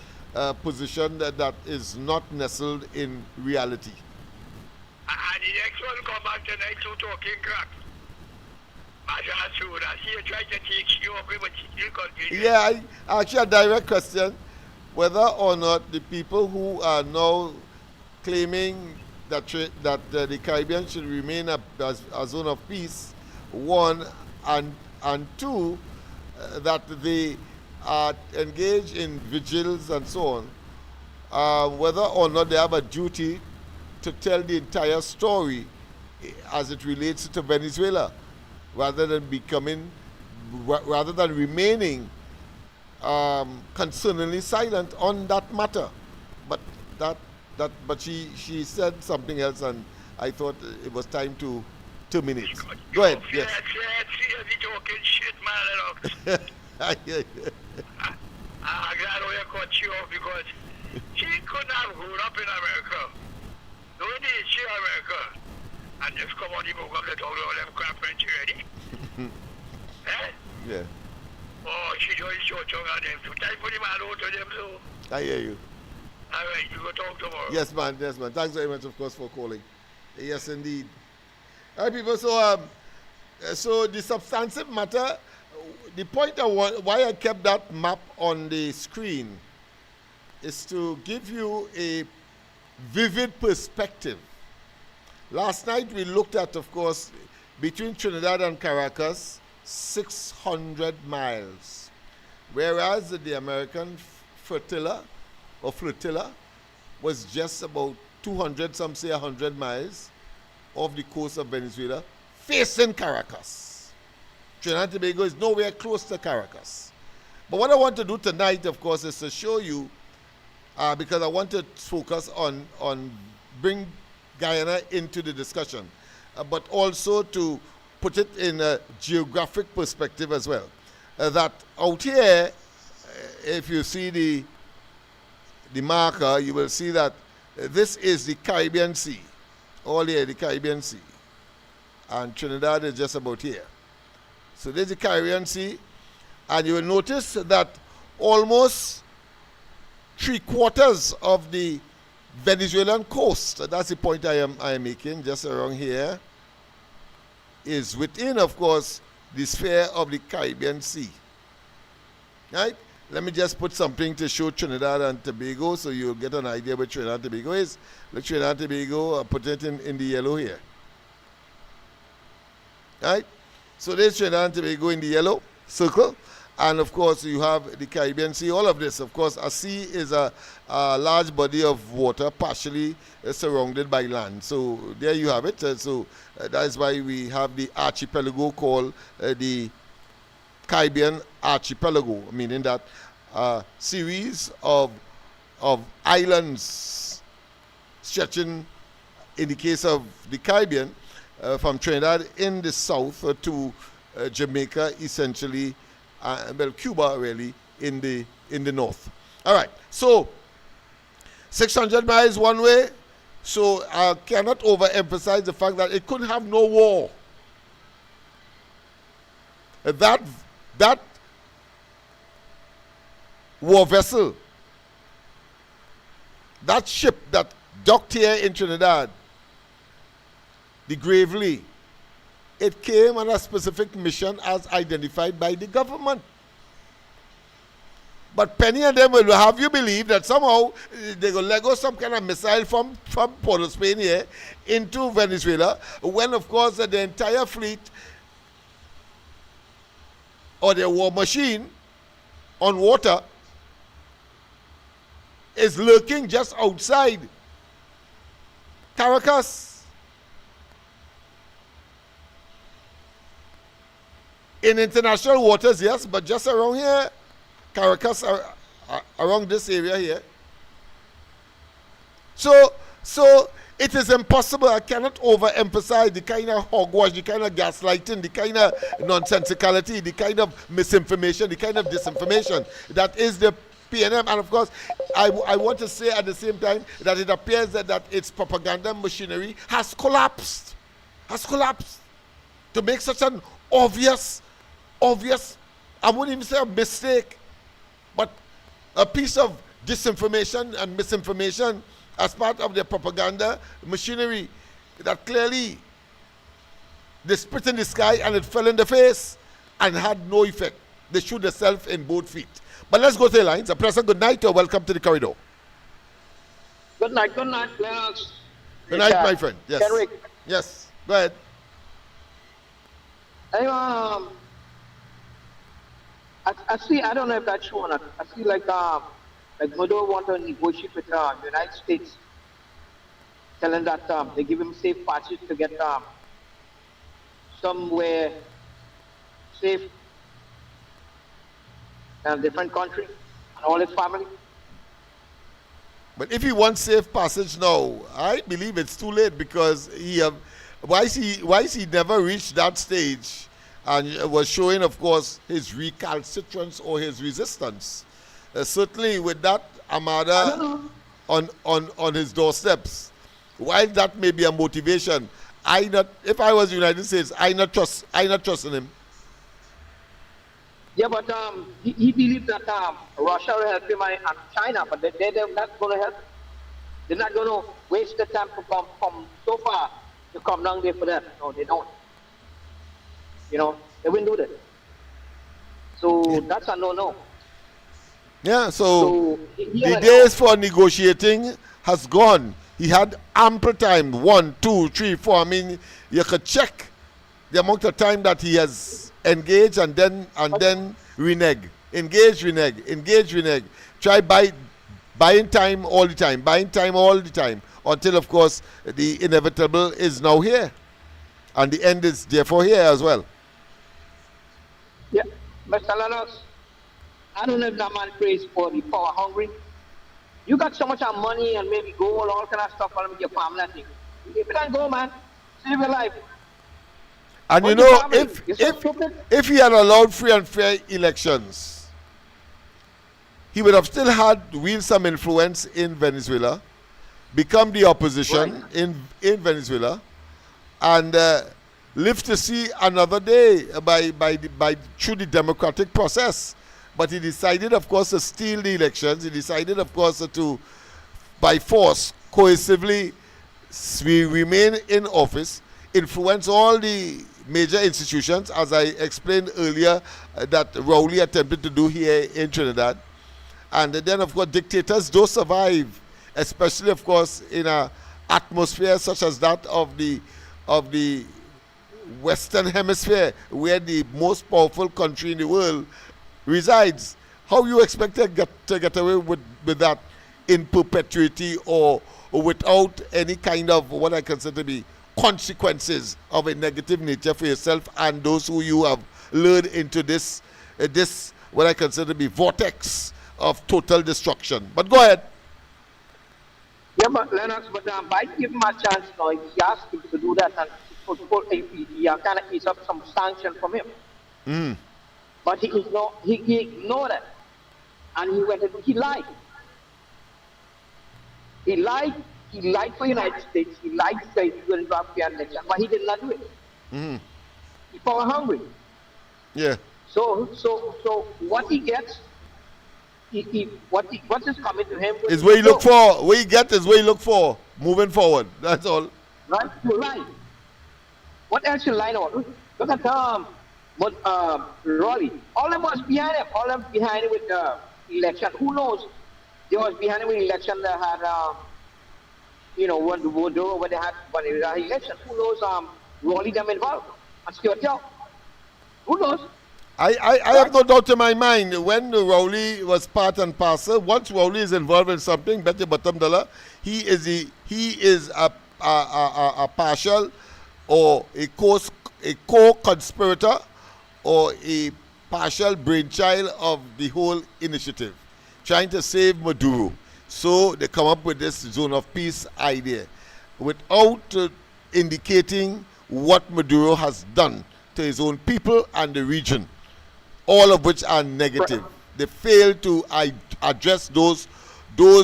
position that is not nestled in reality. And the next one come back tonight to talking crap. I see you try to take you up, but you continue. Yeah, actually a direct question, whether or not the people who are now claiming that the Caribbean should remain a zone of peace, one, and two, that they are engaged in vigils and so on, whether or not they have a duty to tell the entire story as it relates to Venezuela, rather than remaining concerningly silent on that matter. But she said something else, and I thought it was time to terminate. Go ahead. Yes. Talking shit, man. I hear you. I'm glad we cut you off because she couldn't have grown up in America. No need she America. And just come on the book of the talk all them crap French already. Eh? Yeah. Oh, she joined short tongue on them. So time for the man out to them, so. I hear you. All right, we will talk tomorrow. Yes, man. Yes, man. Thanks very much, of course, for calling. Yes, indeed. All right, people. So the substantive matter, the point why I kept that map on the screen is to give you a vivid perspective. Last night we looked at, of course, between Trinidad and Caracas, 600 miles, whereas the American flotilla was just about 200, some say 100 miles off the coast of Venezuela, facing Caracas. Trinidad and Tobago is nowhere close to Caracas. But what I want to do tonight, of course, is to show you, because I want to focus on bring Guyana into the discussion, but also to put it in a geographic perspective as well. That out here, if you see the marker, you will see that this is the Caribbean Sea. All here, the Caribbean Sea. And Trinidad is just about here. So there's the Caribbean Sea, and you will notice that almost 3/4 of the Venezuelan coast, that's the point I am making, just around here, is within, of course, the sphere of the Caribbean Sea. Right? Let me just put something to show Trinidad and Tobago so you'll get an idea where Trinidad and Tobago is. Look, Trinidad and Tobago, put it in the yellow here. Right? So there's Trinidad and Tobago in the yellow circle. And of course, you have the Caribbean Sea. All of this, of course, a sea is a large body of water partially surrounded by land. So there you have it. That is why we have the archipelago called the Caribbean Archipelago, meaning that a series of islands stretching, in the case of the Caribbean, from Trinidad in the south to Jamaica, essentially, Cuba really in the north. All right, so 600 miles one way. So I cannot overemphasize the fact that it couldn't have no war. That war vessel, that ship that docked here in Trinidad, the Gravely, it came on a specific mission as identified by the government. But Penny and them will have you believe that somehow they will let go some kind of missile from Port of Spain here into Venezuela, when of course the entire fleet or their war machine on water is lurking just outside Caracas. In international waters, yes, but just around here, Caracas, around this area here. So it is impossible. I cannot overemphasize the kind of hogwash, the kind of gaslighting, the kind of nonsensicality, the kind of misinformation, the kind of disinformation that is the PNM. And of course, I want to say at the same time that it appears that its propaganda machinery has collapsed. To make such an obvious, I wouldn't even say a mistake, but a piece of disinformation and misinformation as part of their propaganda machinery that clearly they spit in the sky and it fell in the face and had no effect. They shoot themselves in both feet. But let's go to the lines. A pleasant good night or welcome to the corridor. Good night, Lennox. Good night, my friend. Yes. Kendrick. Yes. Go ahead. I see. I don't know if that's true or not. I see like Maduro want to negotiate with the United States, telling that they give him safe passage to get somewhere safe in a different country and all his family. But if he wants safe passage now, I believe it's too late, because why is he never reached that stage and was showing, of course, his recalcitrance or his resistance. Certainly with that armada on his doorsteps, while that may be a motivation, if I was the United States, I not trusting him. Yeah, but he believes that Russia will help him and China, but they're not going to help. They're not going to waste the time to come from so far to come down there for that. No, they don't. They wouldn't do that. So that's a no-no. Yeah, so the days for negotiating has gone. He had ample time, 1, 2, 3, 4. I mean, you could check the amount of time that he has engaged and then renege. Engage, renege. Try buying time all the time, until, of course, the inevitable is now here. And the end is therefore here as well. Yeah, Mr. Lennox, I don't know if that man prays for the power hungry. You got so much money and maybe gold, all kind of stuff for your family. If you don't go, man, save your life. And if he had allowed free and fair elections, he would have still had wield some influence in Venezuela, become the opposition in Venezuela, and live to see another day through the democratic process. But he decided, of course, to steal the elections. He decided, of course, to, by force, coercively remain in office, influence all the major institutions, as I explained earlier, that Rowley attempted to do here in Trinidad. And then, of course, dictators don't survive, especially, of course, in an atmosphere such as that of the Western Hemisphere, where the most powerful country in the world resides. How you expect to get away with that in perpetuity or without any kind of what I consider to be consequences of a negative nature for yourself and those who you have lured into this what I consider to be vortex of total destruction. But go ahead. Yeah, but Lennox, but I give him a chance now. He asked him to do that, and he kind of ease up some sanction from him. Mm. But he ignored it, and he went and he lied. He lied. He lied for United States. He lied to say he was going to have fair election, but he did not do it. Mm. He power hungry. Yeah. So what he gets, what is coming to him Is where you look for. What you get is where you look for. Moving forward. That's all. Right? You're right. What else you line on? Look at Raleigh. All of them was behind him. All of them behind him with the election. Who knows? They was behind him with the election that had, when the Woodrow, when they had election. Who knows? Raleigh them involved. And Stuart Young. Who knows? I have no doubt in my mind when Rowley was part and parcel. Once Rowley is involved in something, bet your bottom dollar, he is a partial or a co-conspirator or a partial brainchild of the whole initiative, trying to save Maduro. So they come up with this zone of peace idea without indicating what Maduro has done to his own people and the region, all of which are negative. They fail to address those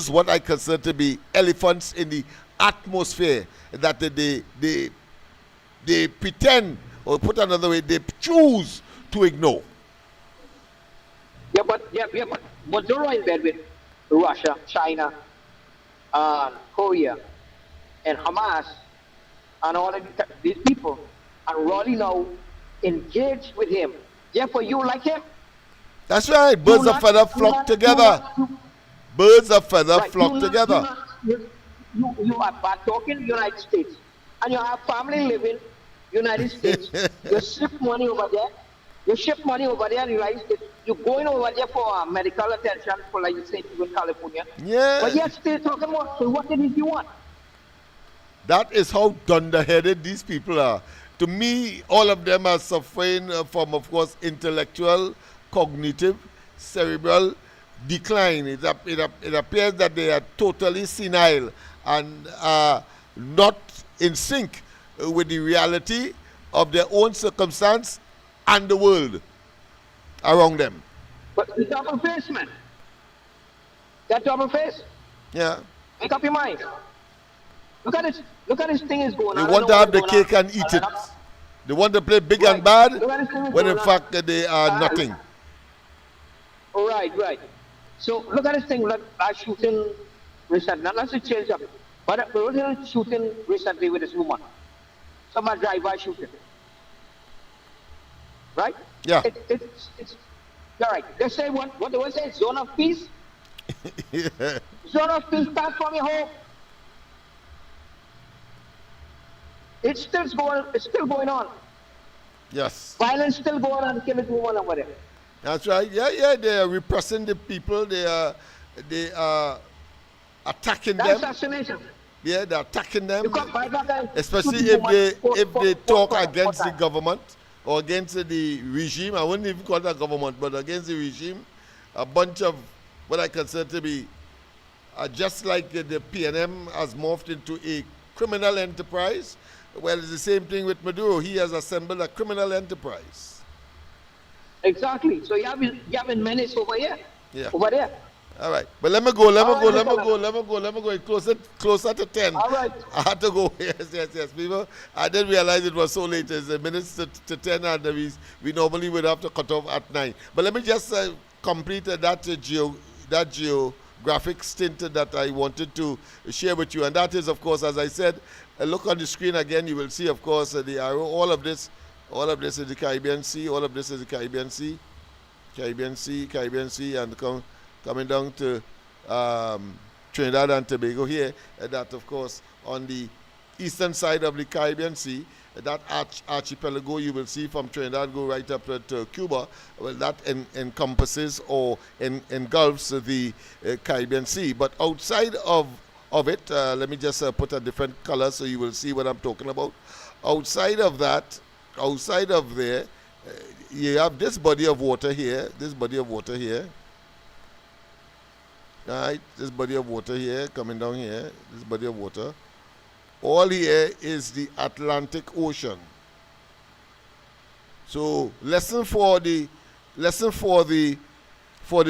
what I consider to be elephants in the atmosphere that they pretend, or put another way, they choose to ignore. Yeah, but Maduro in bed with Russia, China, Korea, and Hamas, and all of these people, and Raleigh now engaged with him. Therefore, you like him. That's right. Birds of feather flock together. Birds of feather flock together. You are bad talking United States, and you have family living United States. You ship money over there. You ship money over there in the United States. You're going over there for medical attention, for like you say, you in California. Yeah. But yet still talking about, so what did you want? That is how dunderheaded these people are. To me, all of them are suffering from, of course, intellectual, cognitive, cerebral decline. It appears that they are totally senile and not in sync with the reality of their own circumstance and the world around them. But the double face, man. That double face. Yeah. Make up your mind. Look at this. Look at this thing is going They on. want to have the cake and eat it. They want to play big and bad, when in fact they are nothing. Right. So look at this thing. Look, I shooting recently. Now let's change up. But we were shooting recently with this woman. Somebody drive by shooting. Right? Yeah. It's all right. They say what they say, zone of peace. Yeah. Zone of peace starts from your home. It's still going on. Yes. Violence still going on, killing women over there. That's right. Yeah. They are repressing the people. They are attacking them. Assassination. Yeah, they're attacking them. You can't buy that guy. Especially if they talk against the government or against the regime. I wouldn't even call it a government, but against the regime. A bunch of what I consider to be just like the PNM has morphed into a criminal enterprise. Well, it's the same thing with Maduro. He has assembled a criminal enterprise. Exactly. So you have in menace over here. Yeah. Over there. All right. But let me go. It's closer to 10. All right. I had to go. Yes. People, I didn't realize it was so late. It's a minutes to 10, and we normally would have to cut off at 9. But let me just complete that geographic stint that I wanted to share with you. And that is, of course, as I said, look on the screen again. You will see, of course, the arrow. All of this is the Caribbean Sea. All of this is the Caribbean Sea. Caribbean Sea, and coming down to Trinidad and Tobago here. That, of course, on the eastern side of the Caribbean Sea, that archipelago you will see from Trinidad go right up to Cuba. Well, that encompasses or engulfs the Caribbean Sea. But outside of it, let me just put a different color so you will see what I'm talking about. Outside of there, you have this body of water here. Right, this body of water here, coming down here, this body of water. All here is the Atlantic Ocean. So lesson for the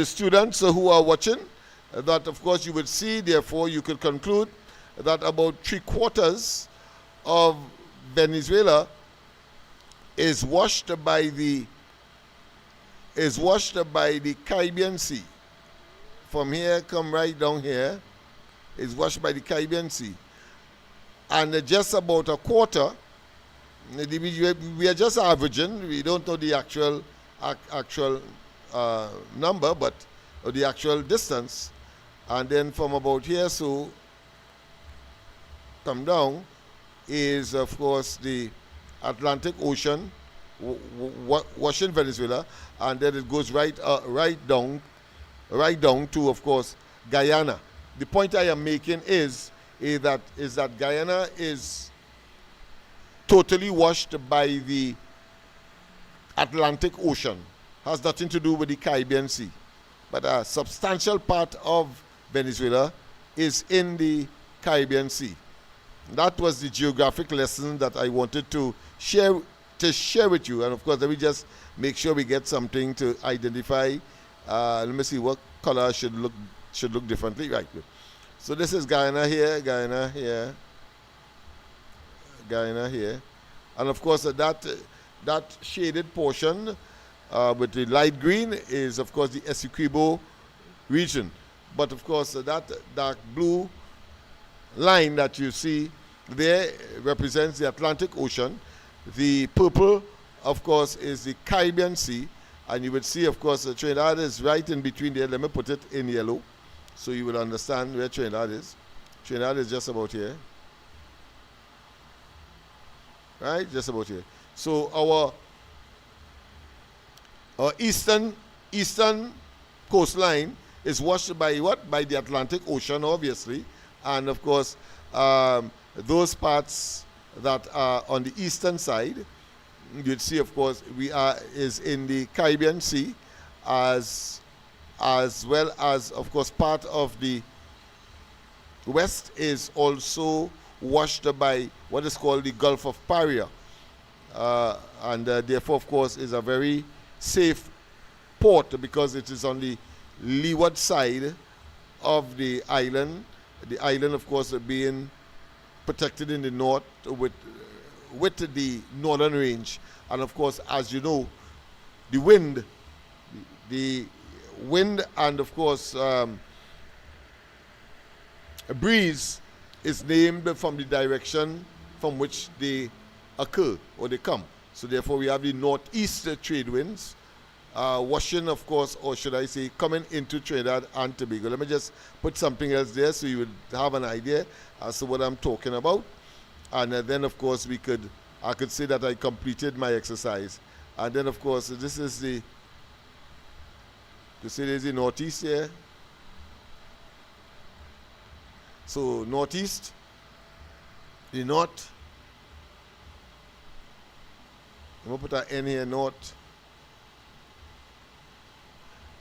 students who are watching, that of course you would see, therefore you could conclude that about 3/4 of Venezuela is washed by the Caribbean Sea. From here, come right down here, is washed by the Caribbean Sea. And just about a quarter, we are just averaging, we don't know the actual number, but or the actual distance. And then from about here, so come down, is of course the Atlantic Ocean washing Venezuela, and then it goes right down to, of course, Guyana. The point I am making is that Guyana is totally washed by the Atlantic Ocean. Has nothing to do with the Caribbean Sea. But a substantial part of Venezuela is in the Caribbean Sea. That was the geographic lesson that I wanted to share with you. And of course, let me just make sure we get something to identify. Let me see what color should look differently. Right. So this is Guyana here, Guyana here, Guyana here, and of course that shaded portion with the light green is of course the Essequibo region. But of course that dark blue line that you see there represents the Atlantic Ocean. The purple, of course, is the Caribbean Sea. And you would see, of course, Trinidad is right in between there. Let me put it in yellow so you will understand where Trinidad is. Trinidad is just about here. Right? Just about here. So our eastern coastline is washed by what? By the Atlantic Ocean, obviously. And, of course, those parts that are on the eastern side, you'd see, of course, is in the Caribbean Sea, as well as, of course, part of the west is also washed by what is called the Gulf of Paria, and therefore, of course, is a very safe port because it is on the leeward side of the island. The island, of course, being protected in the north with the northern range, and of course, as you know, the wind and of course a breeze is named from the direction from which they occur or they come. So therefore we have the northeast trade winds washing, of course, or should I say coming into Trinidad and Tobago. Let me just put something else there so you would have an idea as to what I'm talking about. And then, of course, I could say that I completed my exercise. And then, of course, this is there's the northeast here. So, northeast, the north. I'm going to put an N here, north.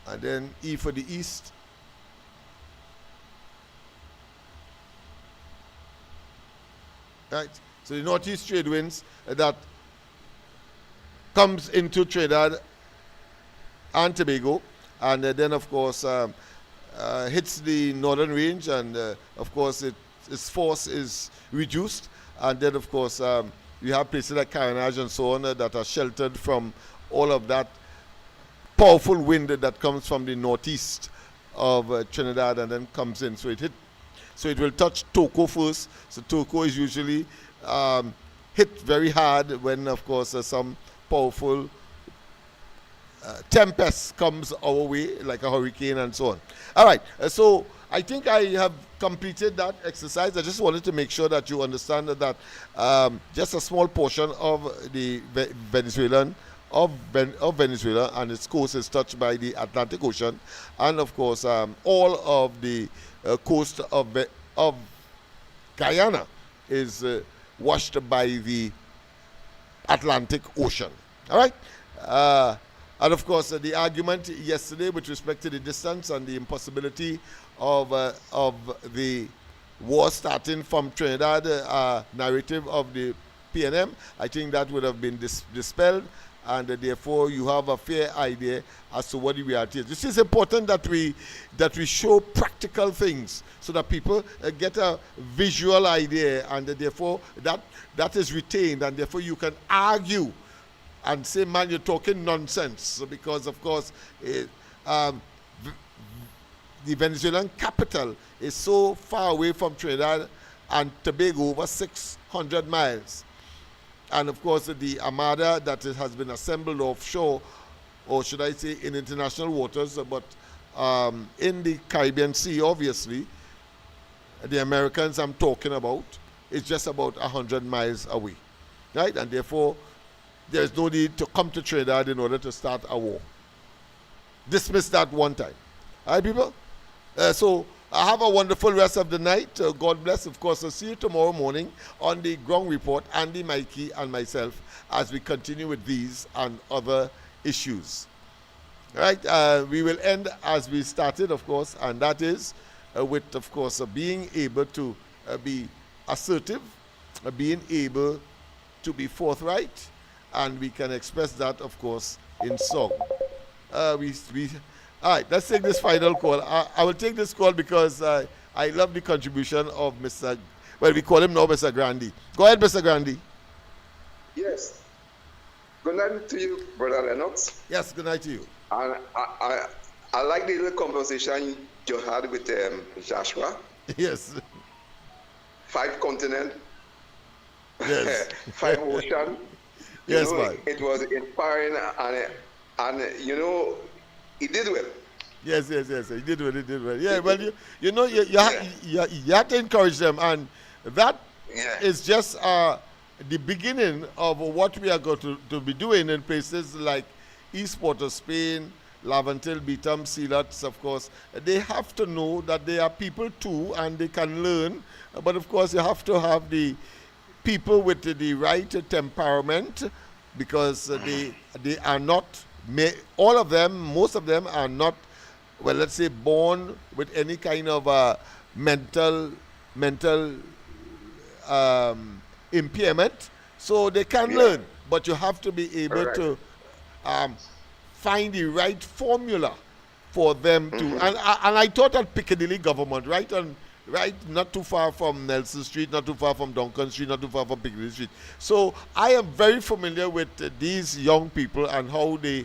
And then E for the east. Right. So the northeast trade winds that comes into Trinidad and Tobago, and then of course hits the northern range, and of course its force is reduced, and then of course you have places like Carenage and so on that are sheltered from all of that powerful wind that comes from the northeast of Trinidad and then comes in. So it will touch Toco first. So Toco is usually hit very hard when, of course, some powerful tempest comes our way, like a hurricane and so on. All right. So I think I have completed that exercise. I just wanted to make sure that you understand that just a small portion of the Venezuela and its coast is touched by the Atlantic Ocean, and of course all of the coast of Guyana is washed by the Atlantic Ocean. All right. And of course, the argument yesterday with respect to the distance and the impossibility of the war starting from Trinidad narrative of the PNM, I think that would have been dispelled, and therefore you have a fair idea as to what the reality is. This is important that we show practical things so that people get a visual idea, and therefore that is retained, and therefore you can argue and say, man, you're talking nonsense, because of course the Venezuelan capital is so far away from Trinidad and Tobago, over 600 miles. And of course, the armada that has been assembled offshore, or should I say in international waters, but in the Caribbean Sea, obviously, the Americans I'm talking about, is just about 100 miles away, right? And therefore, there's no need to come to Trinidad in order to start a war. Dismiss that one time. All right, people? So have a wonderful rest of the night. God bless. Of course, I'll see you tomorrow morning on the Ground Report, Andy, Mikey, and myself, as we continue with these and other issues. All right? We will end as we started, of course, and that is with, of course, being able to be assertive, being able to be forthright, and we can express that, of course, in song. All right, let's take this final call. I will take this call because I love the contribution of Mr. Well, we call him now Mr. Grandy. Go ahead, Mr. Grandy. Yes. Good night to you, Brother Lennox. Yes, good night to you. And I like the little conversation you had with Joshua. Yes. 5 continents. Yes. 5 oceans. Yes, man. It was inspiring, and he did well. Yes, he did well, Yeah, well, you have to encourage them, and that is just the beginning of what we are going to be doing in places like East Port of Spain, Lavantil, Beetham, Sealots, of course. They have to know that they are people too, and they can learn, but of course you have to have the people with the right temperament, because they are not, all of them, most of them are not, well, let's say, born with any kind of mental impairment, so they can learn, but you have to be able to find the right formula for them to, and I taught at Piccadilly Government, right, not too far from Nelson Street, not too far from Duncan Street, not too far from Piccadilly Street. So I am very familiar with these young people and how they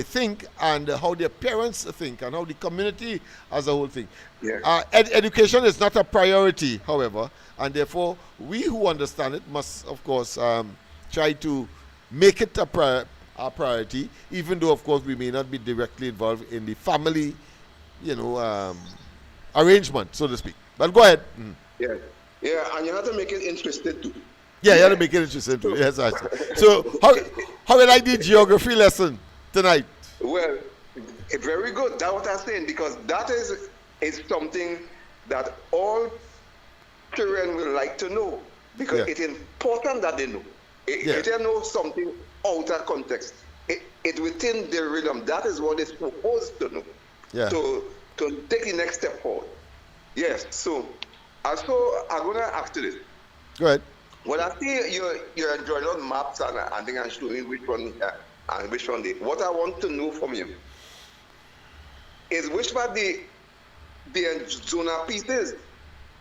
think, and how their parents think, and how the community as a whole think. Yeah. Education is not a priority, however, and therefore we who understand it must, of course, try to make it a priority, even though, of course, we may not be directly involved in the family, arrangement, so to speak. But go ahead. Yeah, and you have to make it interesting too. Yeah, you have to make it interesting too. Yes, I see. So how will I do geography lesson tonight? Well, very good. That's what I'm saying, because that is something that all children will like to know, because it's important that they know. If they know something out of context, it within the rhythm. That is what they're supposed to know. Yeah. To take the next step forward. Yes. So I'm gonna ask you this. Go ahead. Well, I see you're enjoying on maps, and I think I'm showing which one and which one. What I want to know from you is which one the zona pieces.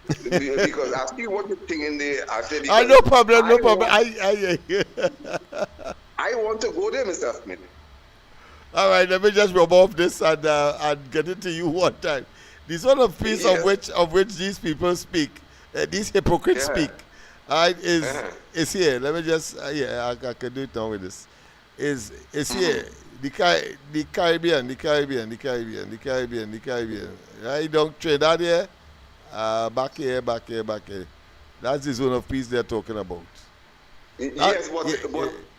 Because I see what you're thinking there. No problem. I want to go there, Mr. Smith. All right, let me just rub off this and get it to you one time. The sort of piece of which these people speak, these hypocrites speak, is here. Let me just I can do it now with this. Is here. The Caribbean. Right? Don't trade that here. Back here. That's the zone of peace they're talking about. Yes, but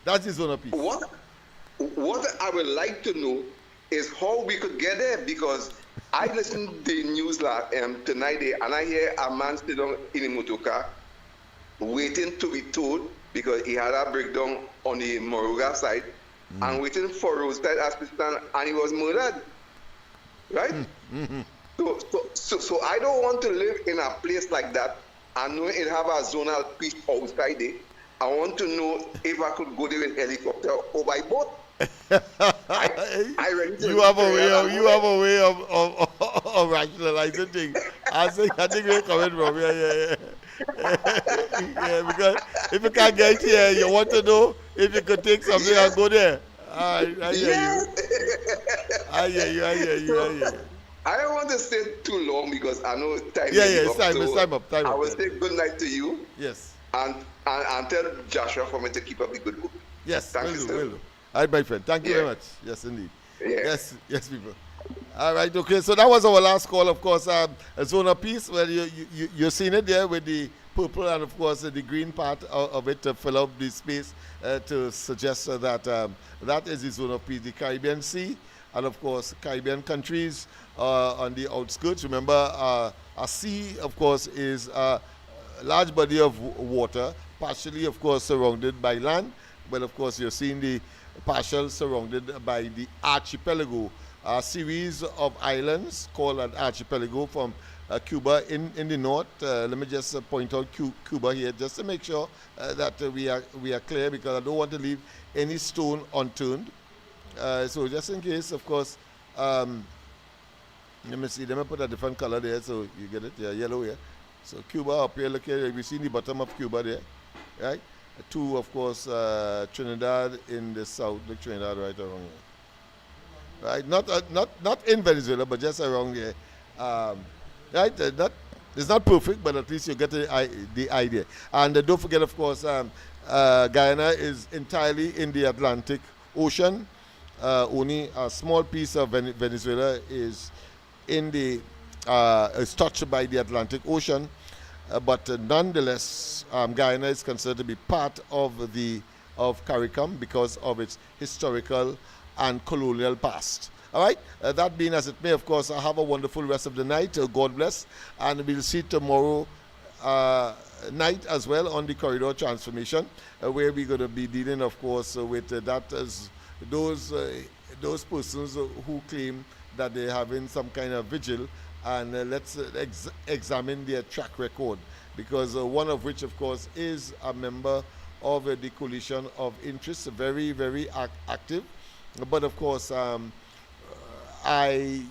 that's the zone of peace. What I would like to know is how we could get there, because I listened to the news tonight and I hear a man sit down in a motor car waiting to be told, because he had a breakdown on the Moruga side, and waiting for roadside assistance, and he was murdered. Right? So I don't want to live in a place like that and know it have a zonal peace outside it. I want to know if I could go there in helicopter or by boat. I ready to you have a way of rationalizing things. I think we're coming from yeah. Yeah, because if you can't get here, you want to know if you could take something and go there. I hear you. I hear you. I don't want to stay too long because I know time is it's up. time up. I will say good night to you. Yes. And tell Joshua for me to keep up the good work. Yes, Thank you, will do. All right, my friend. Thank you very much. Yes, indeed. Yeah. Yes, people. All right, okay. So that was our last call, of course. A zone of peace. Well, you've seen it there with the purple and, of course, the green part of it to fill up the space to suggest that that is the zone of peace. The Caribbean Sea and, of course, Caribbean countries on the outskirts. Remember, a sea, of course, is a large body of water, partially, of course, surrounded by land. Well, of course, you're seeing the partial surrounded by the archipelago, a series of islands called an archipelago from Cuba in the north. Let me just point out Cuba here just to make sure that we are clear, because I don't want to leave any stone unturned. So just in case, of course, let me see, let me put a different color there so you get it. Yeah, yellow here. So Cuba up here, look here, we see the bottom of Cuba there, right? Two, of course, Trinidad in the south. Look, Trinidad right around here. Right, not in Venezuela, but just around here. Right, it's not perfect, but at least you get the idea. And don't forget, of course, Guyana is entirely in the Atlantic Ocean. Only a small piece of Venezuela is is touched by the Atlantic Ocean. But nonetheless, Guyana is considered to be part of CARICOM because of its historical and colonial past. All right, that being as it may, of course, have a wonderful rest of the night. God bless, and we'll see tomorrow night as well on the Corridor Transformation, where we're going to be dealing, of course, with that as those persons who claim that they're having some kind of vigil. And let's examine their track record, because one of which, of course, is a member of the coalition of interests, very, very active. But, of course, I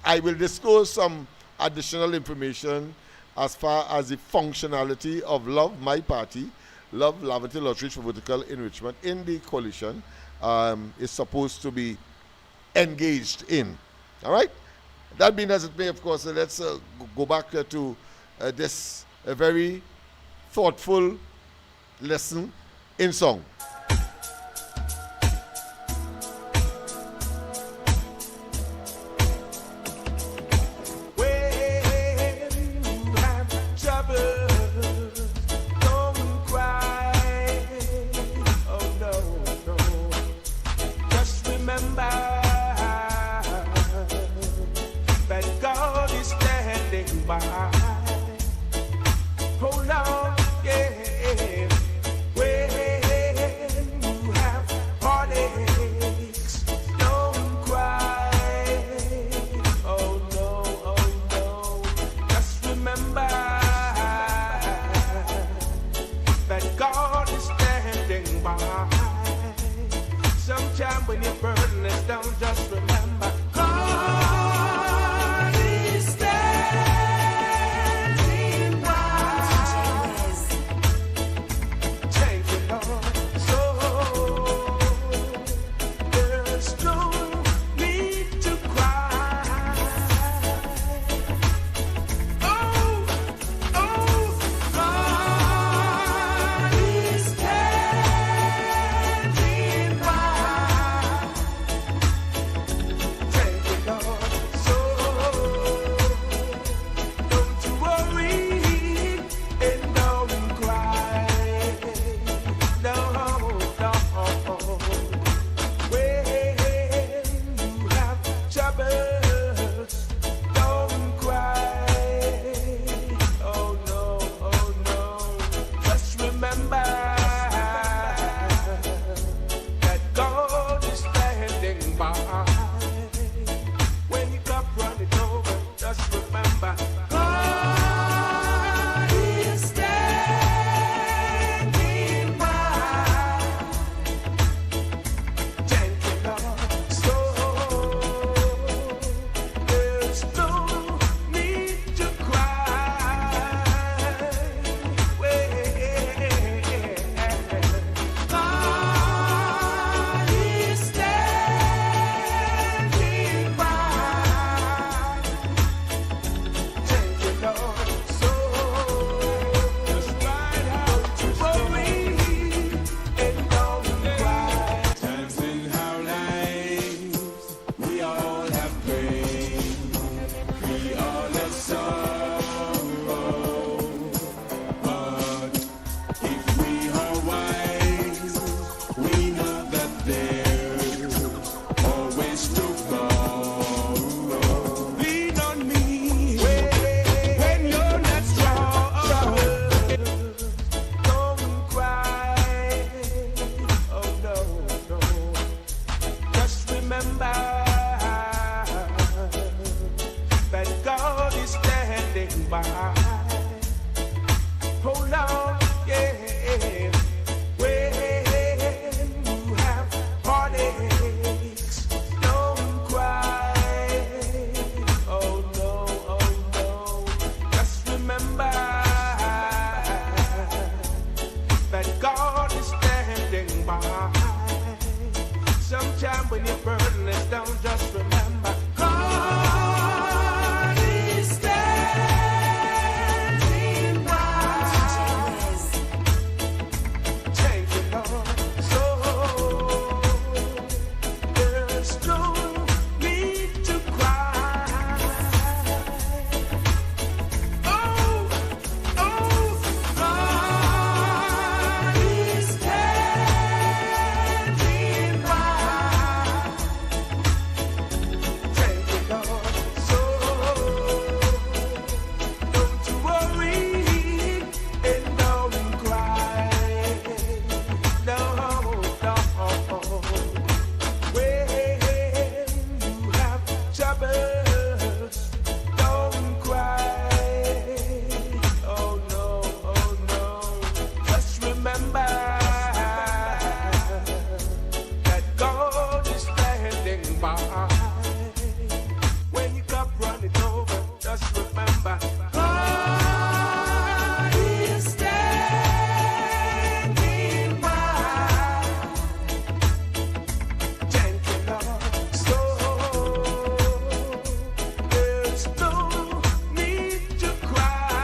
will disclose some additional information as far as the functionality of LOVE, my party, LOVE, Laventille Outreach for Vertical Enrichment, in the coalition is supposed to be engaged in. All right? That being as it may, of course, let's go back to this very thoughtful lesson in song. Hold on, yeah. When you have heartaches, don't cry. Oh no. Just remember that God is standing by. Sometimes when your burden is down, just remember God is standing by. Thank you, Lord. So there's no need to cry. Oh, God is standing by. Thank you, Lord. So don't you worry and don't cry. No. When you have troubles, don't cry. Oh no. Just remember that God by. Hold on, yeah. When you have heartaches, don't cry. Oh no. Just remember that God is standing by. Sometime when your burden is down, just remember God is standing by. Thank you, Lord. So there's no need to cry. Oh, God is standing by. Thank you, Lord. So don't you worry and don't cry. No. When you have troubles, don't cry. Oh no. Just remember that God is standing by. When your cup runneth over, just remember God is standing by. Thank you, Lord. So there's no need to cry.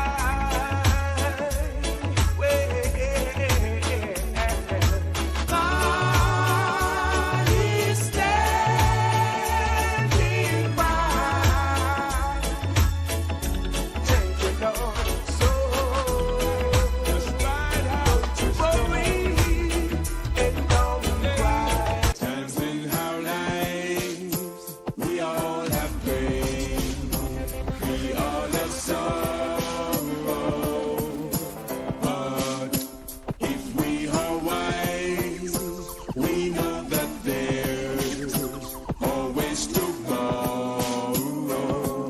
God is standing by. Thank you, Lord. So just ride out your worry and don't cry. Times in our lives, we all have pain, we all have sorrow. But if we are wise, we know that there's always tomorrow.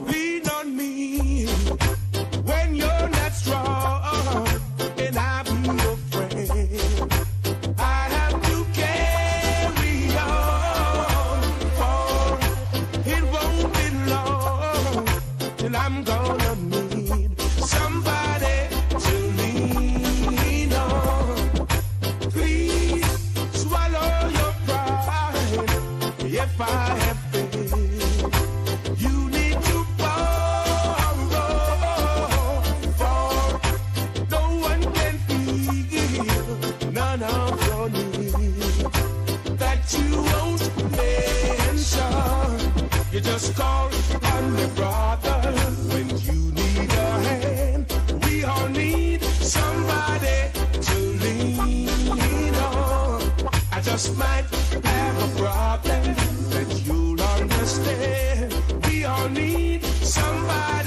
Lean on me when you're not strong, and I'll be your friend. I have to carry on, for it won't be long till I'm gonna need somebody to lean on. Please swallow your pride. If I have failed, you need to borrow, for no one can feel none of your needs that you won't mention. You just call on me, brother, when you need a hand. We all need somebody to lean on. I just might have a problem that you'll understand. We all need somebody